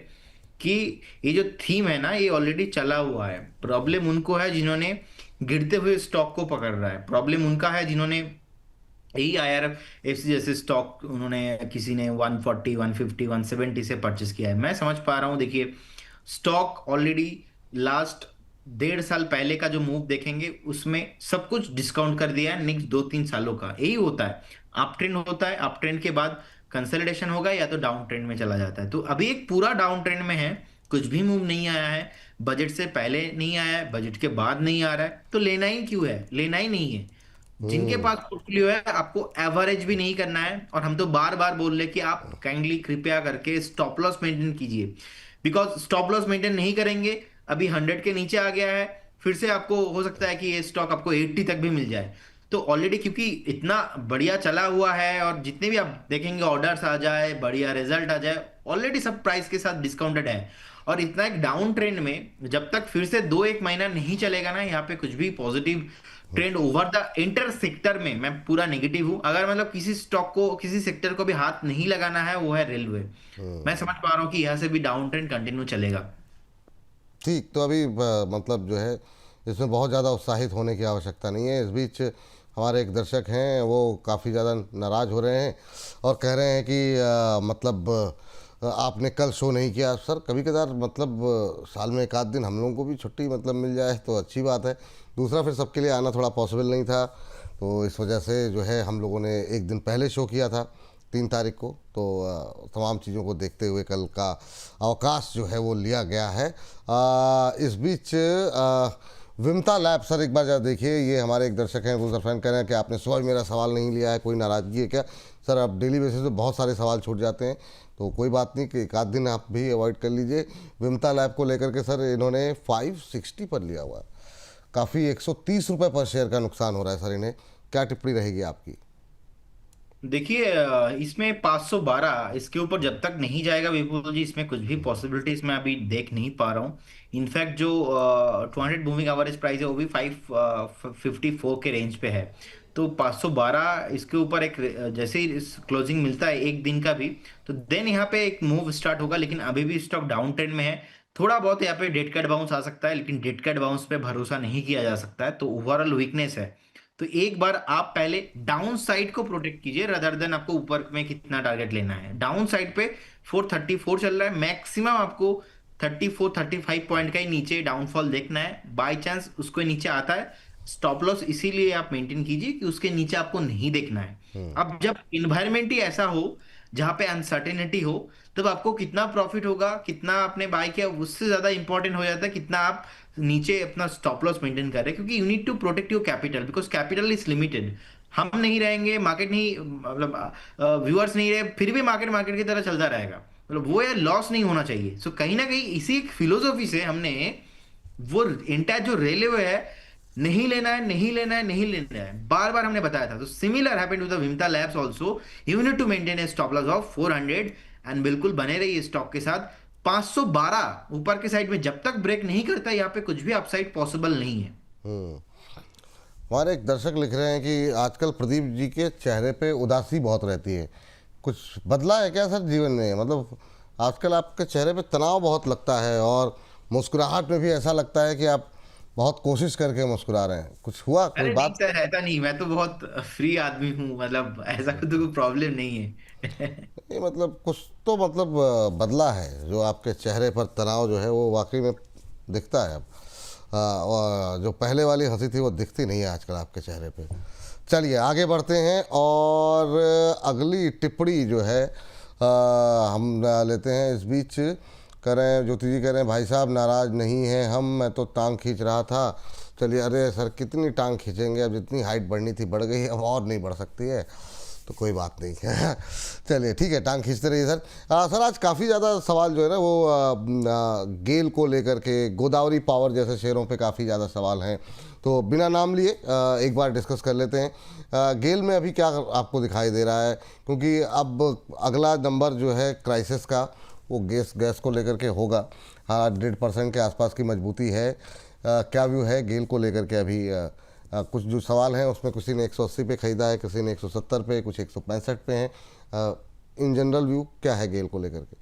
Speaker 2: कि ये जो थीम है ना, ये ऑलरेडी चला हुआ है। प्रॉब्लम उनको है जिन्होंने गिरते हुए स्टॉक को पकड़ रहा है, प्रॉब्लम उनका है जिन्होंने यही IRFC जैसे स्टॉक उन्होंने, किसी ने 140 150 170 से परचेस किया है। मैं समझ पा रहा हूँ, देखिए स्टॉक ऑलरेडी लास्ट 1.5 साल पहले का जो मूव देखेंगे उसमें सब कुछ डिस्काउंट कर दिया है नेक्स्ट 2-3 सालों का। यही होता है, अप ट्रेंड होता है, अप ट्रेंड के बाद कंसोलिडेशन होगा या तो डाउन ट्रेंड में चला जाता है। तो अभी एक पूरा डाउन ट्रेंड में है, कुछ भी मूव नहीं आया है, बजट से पहले नहीं आया है, बजट के बाद नहीं आ रहा है, तो लेना ही क्यों है? लेना ही नहीं है। जिनके पास पोर्टफोलियो है आपको एवरेज भी नहीं करना है, और हम तो बार बार बोल रहे कि आप काइंडली कृपया करके स्टॉप लॉस मेंटेन कीजिए, बिकॉज स्टॉप लॉस मेंटेन नहीं करेंगे, अभी 100 के नीचे आ गया है, फिर से आपको हो सकता है कि ये स्टॉक आपको 80 तक भी मिल जाए। तो ऑलरेडी क्योंकि इतना बढ़िया चला हुआ है, और जितने भी आप देखेंगे ऑर्डर्स आ जाए, बढ़िया रिजल्ट आ जाए, ऑलरेडी सब प्राइस के साथ डिस्काउंटेड है। और इतना एक डाउन ट्रेंड में जब तक फिर से 2-1 महीना नहीं चलेगा ना, यहाँ पे कुछ भी positive trend over the inter sector में मैं पूरा नेगेटिव हूं। अगर मतलब किसी स्टॉक को, किसी सेक्टर को भी हाथ नहीं लगाना है, वो है रेलवे। मैं समझ पा रहा हूं कि यहां से भी डाउन ट्रेंड कंटिन्यू चलेगा।
Speaker 1: ठीक, तो अभी मतलब जो है इसमें बहुत ज़्यादा उत्साहित होने की आवश्यकता नहीं है। इस बीच हमारे एक दर्शक हैं, वो काफ़ी ज़्यादा नाराज़ हो रहे हैं और कह रहे हैं कि मतलब आपने कल शो नहीं किया। सर कभी कदार मतलब साल में एक आध दिन हम लोगों को भी छुट्टी मतलब मिल जाए तो अच्छी बात है। दूसरा फिर सबके लिए आना थोड़ा पॉसिबल नहीं था, तो इस वजह से जो है हम लोगों ने एक दिन पहले शो किया था 3 तारीख को। तो तमाम चीज़ों को देखते हुए कल का अवकाश जो है वो लिया गया है। इस बीच विमता लैब, सर एक बार जरा देखिए, ये हमारे एक दर्शक हैं गुलजर फैन, कह रहे हैं कि आपने सुबह मेरा सवाल नहीं लिया है, कोई नाराज़गी है क्या? सर अब डेली बेसिस पे बहुत सारे सवाल छूट जाते हैं, तो कोई बात नहीं कि एक आध दिन आप भी अवॉइड कर लीजिए। विमता लैब को लेकर के सर इन्होंने 560 पर लिया हुआ है, काफ़ी 130 रुपये पर शेयर का नुकसान हो रहा है सर इन्हें, क्या टिप्पणी रहेगी आपकी?
Speaker 2: देखिए इसमें 512 इसके ऊपर जब तक नहीं जाएगा विपुल जी, इसमें कुछ भी पॉसिबिलिटी इसमें अभी देख नहीं पा रहा हूँ। इनफैक्ट जो 200 मूविंग एवरेज प्राइस है वो भी 554 के रेंज पे है। तो 512 इसके ऊपर एक जैसे ही इस क्लोजिंग मिलता है एक दिन का भी, तो देन यहाँ पे एक मूव स्टार्ट होगा। लेकिन अभी भी स्टॉक डाउन ट्रेंड में है। थोड़ा बहुत यहाँ पे डेड कैट बाउंस आ सकता है, लेकिन डेड कैट बाउंस पे भरोसा नहीं किया जा सकता है, तो ओवरऑल वीकनेस है। तो एक बार आप पहले डाउन साइड को प्रोटेक्ट कीजिए रदर देन आपको ऊपर में कितना टारगेट लेना है। डाउन साइड पे 434 चल रहा है, मैक्सिमम आपको 34-35 पॉइंट का ही नीचे डाउनफॉल देखना है। बाय चांस उसको नीचे आता है, स्टॉप लॉस इसीलिए आप मेंटेन कीजिए कि उसके नीचे आपको नहीं देखना है। अब जब इन्वायरमेंट ही ऐसा हो जहां पे अनसर्टेनिटी हो, तब आपको कितना प्रॉफिट होगा, कितना आपने बाय किया, उससे ज्यादा इंपॉर्टेंट हो जाता है कितना आप नीचे अपना स्टॉप लॉस मेंटेन कर रहे हैं। क्योंकि you need to protect your capital, because capital is limited. हम नहीं रहेंगे, मार्केट नहीं, मतलब व्यूअर्स नहीं रहे, फिर भी मार्केट मार्केट की तरह चलता रहेगा, मतलब वो यार लॉस नहीं होना चाहिए। सो कहीं ना कहीं इसी एक फिलोसॉफी से हमने वो एंटायर जो रेले हुए है, नहीं लेना है, नहीं लेना है, नहीं लेना है, बार बार हमने बताया था। तो similar happened to the Vimta labs also. You need to maintain a stop loss of 400 and बिल्कुल बने रहिए स्टॉक के साथ। 512 ऊपर के साइड में जब तक ब्रेक नहीं करता, यहाँ पे कुछ भी अपसाइड पॉसिबल नहीं है।
Speaker 1: हमारे एक दर्शक लिख रहे हैं कि आजकल प्रदीप जी के चेहरे पे उदासी बहुत रहती है, कुछ बदला है क्या सर जीवन में? मतलब आजकल आपके चेहरे पे तनाव बहुत लगता है और मुस्कुराहट में भी ऐसा लगता है कि आप बहुत कोशिश करके मुस्कुरा रहे हैं, कुछ हुआ, कोई
Speaker 2: अरे नहीं
Speaker 1: बात?
Speaker 2: सर, ऐसा नहीं, मैं तो बहुत फ्री आदमी हूँ, मतलब ऐसा तो कोई प्रॉब्लम नहीं है।
Speaker 1: ये मतलब कुछ तो मतलब बदला है, जो आपके चेहरे पर तनाव जो है वो वाकई में दिखता है अब। और जो पहले वाली हंसी थी वो दिखती नहीं है आजकल आपके चेहरे पे। चलिए आगे बढ़ते हैं और अगली टिप्पणी जो है हम लेते हैं। इस बीच कह रहे हैं, ज्योति जी कह रहे हैं भाई साहब नाराज़ नहीं हैं हम, मैं तो टांग खींच रहा था। चलिए, अरे सर कितनी टांग खींचेंगे, अब जितनी हाइट बढ़नी थी बढ़ गई, अब और नहीं बढ़ सकती है, तो कोई बात नहीं है। चलिए ठीक है, टांग खींचते रहिए सर। सर आज काफ़ी ज़्यादा सवाल जो है ना वो गेल को लेकर के, गोदावरी पावर जैसे शेयरों पे काफ़ी ज़्यादा सवाल हैं, तो बिना नाम लिए एक बार डिस्कस कर लेते हैं। गेल में अभी क्या आपको दिखाई दे रहा है? क्योंकि अब अगला नंबर जो है क्राइसिस का वो गैस को लेकर के होगा। 100% के आसपास की मजबूती है। क्या व्यू है गेल को लेकर के? अभी कुछ जो सवाल हैं उसमें किसी ने 180 पे ख़रीदा है, किसी ने 170 पे, कुछ 165 पे हैं। इन जनरल व्यू क्या है गेल को लेकर के?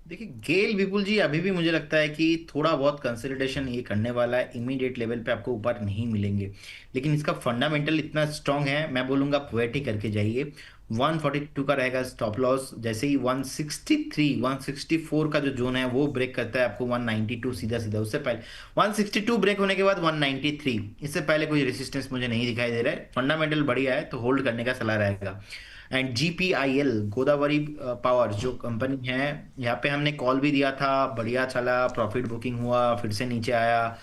Speaker 2: देखिए गेल विपुल जी, अभी भी मुझे लगता है कि थोड़ा बहुत कंसिडरेशन ये करने वाला है। इमीडिएट लेवल पे आपको ऊपर नहीं मिलेंगे, लेकिन इसका फंडामेंटल इतना स्ट्रांग है, मैं बोलूंगा आप वेट ही करके जाइए। 142 का रहेगा स्टॉप लॉस। जैसे ही 163 164 का जो जोन है वो ब्रेक करता है, आपको 192 सीधा सीधा, उससे पहले 162 ब्रेक होने के बाद 193, इससे पहले कोई रेसिस्टेंस मुझे नहीं दिखाई दे रहा है। फंडामेंटल बढ़िया है, तो होल्ड करने का सलाह रहेगा। एंड GPIL, गोदावरी पावर जो कंपनी है, यहाँ पे हमने कॉल भी दिया था, बढ़िया चला, प्रॉफिट बुकिंग हुआ, फिर से नीचे आया,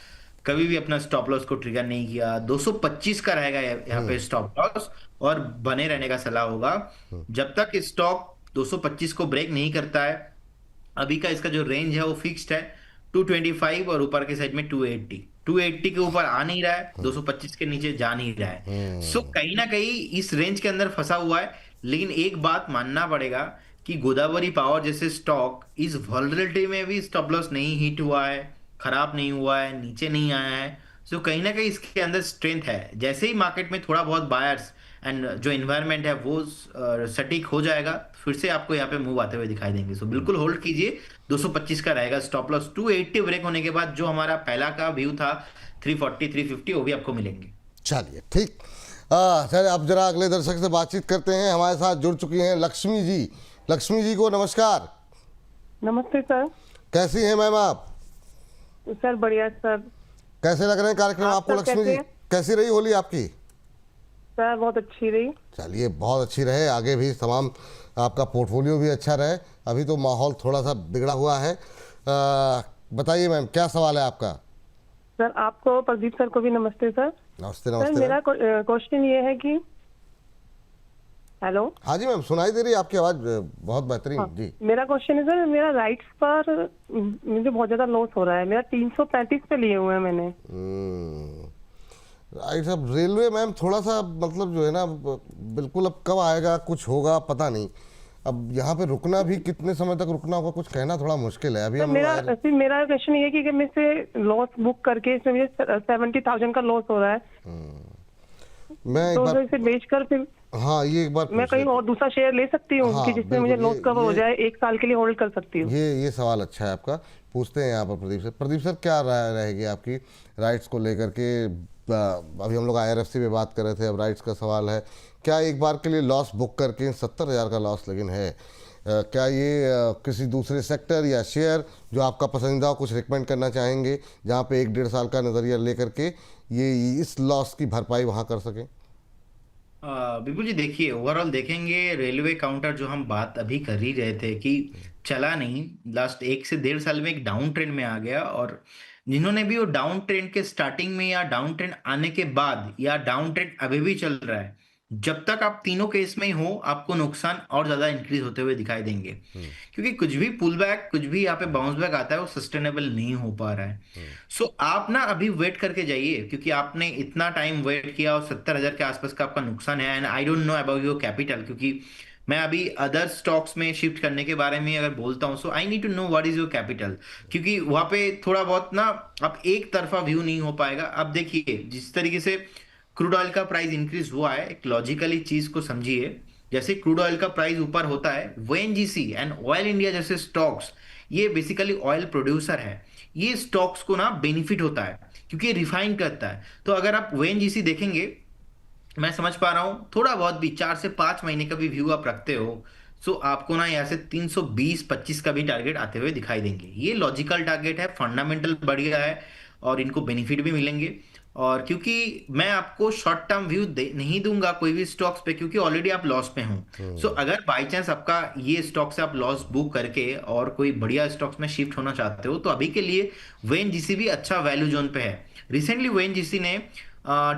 Speaker 2: कभी भी अपना स्टॉप लॉस को ट्रिगर नहीं किया। 225 का रहेगा यहाँ पे स्टॉप लॉस, और बने रहने का सलाह होगा जब तक स्टॉक 225 को ब्रेक नहीं करता है। अभी का इसका जो रेंज है वो फिक्स्ड है 225, और ऊपर के साइड में 280 के ऊपर आ नहीं रहा है, 225 के नीचे जा नहीं रहा है। सो कहीं ना कहीं इस रेंज के अंदर फंसा हुआ है। लेकिन एक बात मानना पड़ेगा कि गोदावरी पावर जैसे स्टॉक इस वल्नरेबिलिटी में भी स्टॉप लॉस नहीं हिट हुआ है, खराब नहीं हुआ है, नीचे नहीं आया है। सो कहीं ना कहीं इसके अंदर स्ट्रेंथ है। जैसे ही मार्केट में थोड़ा बहुत बायर्स एंड जो इन्वायरमेंट है वो सटीक हो जाएगा, फिर से आपको यहाँ पे मूव आते हुए दिखाई देंगे। सो बिल्कुल होल्ड कीजिए। 225 का रहेगा स्टॉप लॉस। 280 ब्रेक होने के बाद जो हमारा पहला का व्यू था 340 350, वो भी आपको मिलेंगे।
Speaker 1: चलिए ठीक। चलिए अब जरा अगले दर्शक से बातचीत करते हैं। हमारे साथ जुड़ चुकी हैं लक्ष्मी जी। लक्ष्मी जी को नमस्कार।
Speaker 4: नमस्ते सर।
Speaker 1: कैसी हैं मैम आप?
Speaker 4: सर बढ़िया सर।
Speaker 1: कैसे लग रहे हैं कार्यक्रम आपको लक्ष्मी जी? कैसी रही होली आपकी?
Speaker 4: सर बहुत अच्छी रही।
Speaker 1: चलिए बहुत अच्छी रहे, आगे भी तमाम आपका पोर्टफोलियो भी अच्छा रहे। अभी तो माहौल थोड़ा सा बिगड़ा हुआ है। बताइए मैम क्या सवाल है आपका?
Speaker 4: सर आपको, प्रदीप सर को भी नमस्ते सर।
Speaker 1: नमस्ते
Speaker 4: सर
Speaker 1: नमस्ते।
Speaker 4: मेरा क्वेश्चन ये है कि हेलो।
Speaker 1: हाँ जी मैम, सुनाई दे रही है आपकी आवाज़, बहुत बेहतरीन
Speaker 4: हाँ,
Speaker 1: जी।
Speaker 4: मेरा क्वेश्चन है सर, मेरा राइट्स पर मुझे बहुत ज्यादा लॉस हो रहा है। मेरा 335 पे लिए हुए हैं मैंने।
Speaker 1: राइट। अब रेलवे मैम थोड़ा सा मतलब जो है ना, बिल्कुल अब कब आएगा कुछ होगा पता नहीं। अब यहाँ पे रुकना भी कितने समय तक रुकना होगा कुछ कहना थोड़ा मुश्किल है। अभी
Speaker 4: सर
Speaker 1: हम लोग
Speaker 4: मेरा
Speaker 1: आए-
Speaker 4: फिर मेरा क्वेश्चन ये है कि मैं से लॉस बुक करके इसमें मुझे 70,000 का लॉस हो रहा है,
Speaker 1: मैं एक
Speaker 4: तो
Speaker 1: बार,
Speaker 4: इसे बेचकर फिर
Speaker 1: हाँ ये एक बार
Speaker 4: मैं
Speaker 1: पूछ
Speaker 4: कहीं
Speaker 1: लेते
Speaker 4: और दूसरा शेयर ले सकती हूँ
Speaker 1: हाँ,
Speaker 4: कि जिसमें
Speaker 1: बिल्कुल,
Speaker 4: मुझे लॉस कवर हो
Speaker 1: ये-
Speaker 4: जाए, 1 साल के लिए होल्ड कर सकती हूँ।
Speaker 1: ये सवाल अच्छा है आपका। पूछते हैं यहाँ पर प्रदीप सर। प्रदीप सर, क्या राय रहेगी आपकी राइट्स को लेकर के? अभी हम लोग IRFC पे बात कर रहे थे, अब राइट्स का सवाल है। क्या एक बार के लिए लॉस बुक करके 70,000 का लॉस लेकिन है, क्या ये किसी दूसरे सेक्टर या शेयर जो आपका पसंदीदा हो कुछ रिकमेंड करना चाहेंगे, जहाँ पे 1-1.5 साल का नज़रिया लेकर के ये इस लॉस की भरपाई वहाँ कर सकें?
Speaker 2: बिल्कुल जी, देखिए ओवरऑल देखेंगे रेलवे काउंटर जो हम बात अभी कर ही रहे थे कि चला नहीं, लास्ट 1 से 1.5 साल में एक डाउन ट्रेंड में आ गया। और जिन्होंने भी वो डाउन ट्रेंड के स्टार्टिंग में या डाउन ट्रेंड आने के बाद या डाउन ट्रेंड अभी भी चल रहा है, जब तक आप तीनों केस में ही हो आपको नुकसान और ज्यादा इंक्रीज होते हुए दिखाई देंगे। क्योंकि कुछ भी पुल बैक, कुछ भी यहाँ पे बाउंस बैक आता है वो सस्टेनेबल नहीं हो पा रहा है। सो आप ना अभी वेट करके जाइए, क्योंकि आपने इतना टाइम वेट किया और 70,000 के आसपास का आपका नुकसान है। And I don't know about your capital, क्योंकि मैं अभी अदर स्टॉक्स में शिफ्ट करने के बारे में अगर बोलता हूँ, so I need to know what is your capital, क्योंकि वहां पे थोड़ा बहुत ना अब एक तरफा व्यू नहीं हो पाएगा। अब देखिए जिस तरीके से क्रूड ऑयल का प्राइस इंक्रीज हुआ है, एक लॉजिकली चीज को समझिए। जैसे क्रूड ऑयल का प्राइस ऊपर होता है, ONGC एंड ऑयल इंडिया जैसे स्टॉक्स, ये बेसिकली ऑयल प्रोड्यूसर है, ये स्टॉक्स को ना बेनिफिट होता है क्योंकि ये रिफाइन करता है। तो अगर आप ONGC देखेंगे, मैं समझ पा रहा हूं थोड़ा बहुत भी 4 से 5 महीने का भी व्यू आप रखते हो, सो आपको ना यहाँ से 320-25 का भी टारगेट आते हुए दिखाई देंगे। ये लॉजिकल टारगेट है, फंडामेंटल बढ़िया है और इनको बेनिफिट भी मिलेंगे। और क्योंकि मैं आपको शॉर्ट टर्म व्यू नहीं दूंगा कोई भी स्टॉक्स पे, क्योंकि ऑलरेडी आप लॉस पे हो। सो अगर बाई चांस आपका ये स्टॉक से आप लॉस बुक करके और कोई बढ़िया स्टॉक्स में शिफ्ट होना चाहते हो, तो अभी के लिए ONGC भी अच्छा वैल्यू जोन पे है। रिसेंटली ONGC ने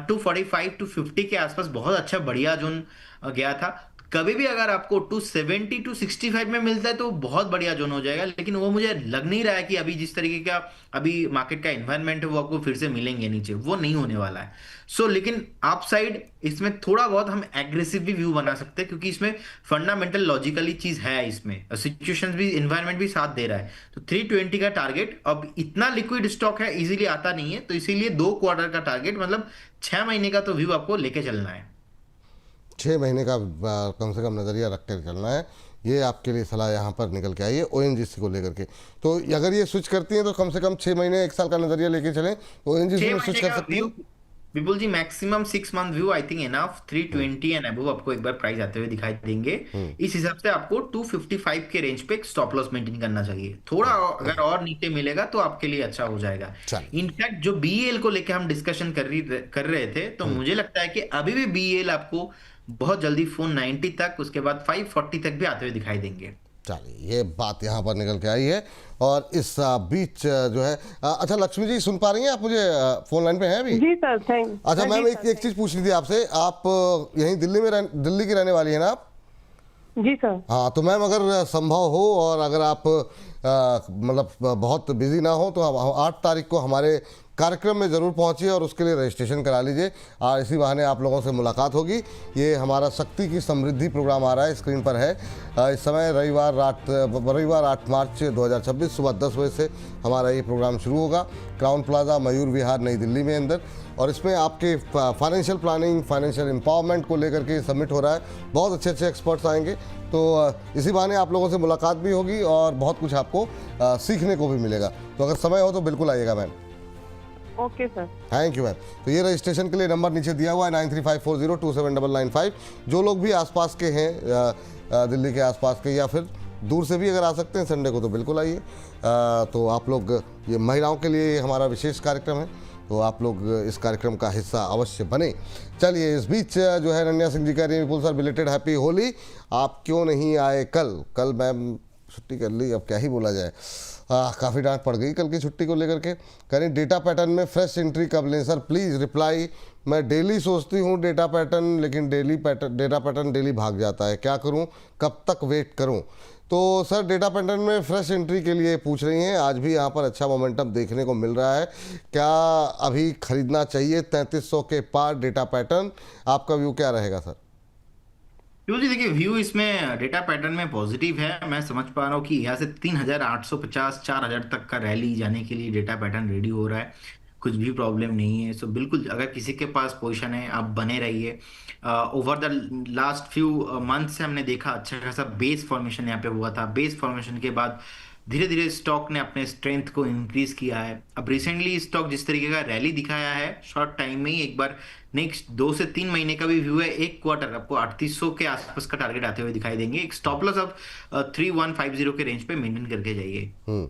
Speaker 2: 245-250 के आसपास बहुत अच्छा बढ़िया जोन गया था। कभी भी अगर आपको 270-265 में मिलता है तो बहुत बढ़िया जोन हो जाएगा, लेकिन वो मुझे लग नहीं रहा है कि अभी जिस तरीके का अभी मार्केट का एनवायरनमेंट है वो आपको फिर से मिलेंगे नीचे, वो नहीं होने वाला है। सो लेकिन आप साइड इसमें थोड़ा बहुत हम एग्रेसिव भी व्यू बना सकते हैं, क्योंकि इसमें फंडामेंटल लॉजिकली चीज है, इसमें सिचुएशंस भी एनवायरनमेंट भी साथ दे रहा है। तो 320 का टारगेट, अब इतना लिक्विड स्टॉक है, इजीली आता नहीं है, तो इसीलिए 2 क्वार्टर का टारगेट, मतलब 6 महीने का तो व्यू आपको लेके चलना है।
Speaker 1: 6 महीने का कम से कम नज़रिया रख कर चलना है। ये आपके लिए सलाह यहाँ पर निकल के आई है ONGC को लेकर के। तो अगर ये स्विच करती हैं तो कम से कम 6 महीने 1 साल का नज़रिया लेके चलें तो ONGC में स्विच कर सकती हैं।
Speaker 2: Vipul ji maximum 6 month view I think enough, 320 and above आपको एक बार प्राइस आते हुए दिखाई देंगे। इस हिसाब से आपको 255 के रेंज पे एक स्टॉप लॉस मेंटेन करना चाहिए। थोड़ा अगर और नीचे मिलेगा तो आपके लिए अच्छा हो जाएगा।
Speaker 1: चलिए।
Speaker 2: इनफैक्ट जो BEL को लेके हम डिस्कशन कर रहे थे, तो मुझे लगता है कि अभी भी BEL आपको बहुत जल्दी 490 तक, उसके बाद 540 तक भी आते हुए दिखाई देंगे।
Speaker 1: चलिए, ये बात यहाँ पर निकल के आई है। और इस बीच जो है अच्छा लक्ष्मी जी सुन पा रही हैं आप मुझे? फोन लाइन पे हैं अभी?
Speaker 4: जी सर, थैंक।
Speaker 1: अच्छा मैम, एक चीज़ पूछनी थी आपसे। आप यहीं दिल्ली की रहने वाली है ना आप?
Speaker 4: जी सर।
Speaker 1: हाँ, तो मैम अगर संभव हो और अगर आप मतलब बहुत बिजी ना हो तो 8 तारीख को हमारे कार्यक्रम में ज़रूर पहुंचिए और उसके लिए रजिस्ट्रेशन करा लीजिए। और इसी बहाने आप लोगों से मुलाकात होगी। ये हमारा शक्ति की समृद्धि प्रोग्राम आ रहा है, स्क्रीन पर है इस समय। रविवार 8 मार्च 2026 सुबह 10 बजे से हमारा ये प्रोग्राम शुरू होगा, क्राउन प्लाजा, मयूर विहार, नई दिल्ली में अंदर। और इसमें आपके फाइनेंशियल प्लानिंग, फाइनेंशियल एम्पावरमेंट को लेकर के सबमिट हो रहा है। बहुत अच्छे अच्छे एक्सपर्ट्स आएंगे, तो इसी बहाने आप लोगों से मुलाकात भी होगी और बहुत कुछ आपको सीखने को भी मिलेगा। तो अगर समय हो तो बिल्कुल आइएगा ma'am.
Speaker 4: Okay sir.
Speaker 1: Thank you ma'am. तो ये रजिस्ट्रेशन के लिए नंबर नीचे दिया हुआ है 9354027995। जो लोग भी आसपास के हैं, दिल्ली के आसपास के या फिर दूर से भी अगर आ सकते हैं संडे को तो बिल्कुल आइए। तो आप लोग, ये महिलाओं के लिए हमारा विशेष कार्यक्रम है, तो आप लोग इस कार्यक्रम का हिस्सा अवश्य बने। चलिए, इस बीच जो है नन्या सिंह जी कह रही हैं विपुल सर बिलेटेड हैप्पी होली, आप क्यों नहीं आए कल? कल मैम छुट्टी कर ली, अब क्या ही बोला जाए। काफ़ी डांट पड़ गई कल की छुट्टी को लेकर के। करें डेटा पैटर्न में फ्रेश एंट्री कब लें सर, प्लीज़ रिप्लाई। मैं डेली सोचती हूँ डेटा पैटर्न, लेकिन डेटा पैटर्न डेली भाग जाता है, क्या करूँ, कब तक वेट करूँ। तो सर डेटा पैटर्न में फ्रेश एंट्री के लिए पूछ रही हैं, आज भी यहाँ पर अच्छा मोमेंटम देखने को मिल रहा है, क्या अभी खरीदना चाहिए 3300 के पार डेटा पैटर्न? आपका व्यू क्या रहेगा सर?
Speaker 2: तो जी देखिए, व्यू इसमें डेटा पैटर्न में पॉजिटिव है। मैं समझ पा रहा हूँ कि यहाँ से 3850 4000 तक का रैली जाने के लिए डेटा पैटर्न रेडी हो रहा है, कुछ भी प्रॉब्लम नहीं है। सो बिल्कुल अगर किसी के पास पोजीशन है आप बने रहिए। Over the last few month से हमने देखा अच्छा खासा बेस फॉर्मेशन यहाँ पे हुआ था। बेस फॉर्मेशन के बाद धीरे धीरे स्टॉक ने अपने स्ट्रेंथ को इंक्रीज किया है। अब रिसेंटली स्टॉक जिस तरीके का रैली दिखाया है, शॉर्ट टाइम में ही एक बार नेक्स्ट 2 से 3 महीने का भी व्यू है, एक क्वार्टर आपको 3800 के आसपास का टारगेट आते हुए दिखाई देंगे। एक स्टॉप लॉस आप 3150 के रेंज पे मेंटेन करके जाइए।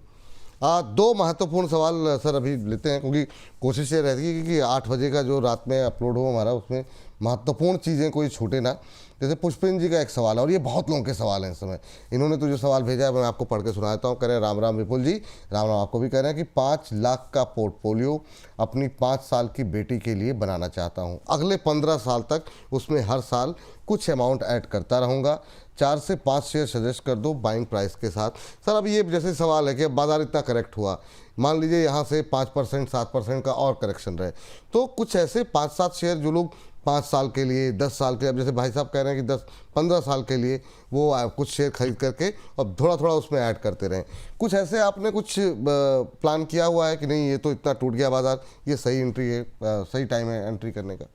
Speaker 1: दो महत्वपूर्ण सवाल सर अभी लेते हैं, क्योंकि कोशिश ये रहती है कि 8 बजे का जो रात में अपलोड हो हमारा, उसमें महत्वपूर्ण चीज़ें कोई छूटे ना। जैसे पुष्पिन जी का एक सवाल है, और ये बहुत लोगों के सवाल हैं इस समय। इन्होंने तो जो सवाल भेजा है मैं आपको पढ़ के सुनाता हूँ। कह रहे हैं राम राम विपुल जी, राम राम आपको भी। कह रहे हैं कि 5 लाख का पोर्टफोलियो अपनी 5 साल की बेटी के लिए बनाना चाहता हूँ। अगले 15 साल तक उसमें हर साल कुछ अमाउंट ऐड करता रहूँगा। 4 से 5 शेयर सजेस्ट कर दो बाइंग प्राइस के साथ। सर अब ये जैसे सवाल है कि अब बाजार इतना करेक्ट हुआ, मान लीजिए यहाँ से 5% 7% का और करेक्शन रहे, तो कुछ ऐसे 5-7 शेयर जो लोग 5 साल के लिए 10 साल के, अब जैसे भाई साहब कह रहे हैं कि 10-15 साल के लिए वो कुछ शेयर खरीद करके और थोड़ा थोड़ा उसमें ऐड करते रहें, कुछ ऐसे आपने कुछ प्लान किया हुआ है कि नहीं ये तो इतना टूट गया बाजार, ये सही एंट्री है, सही टाइम है एंट्री करने का?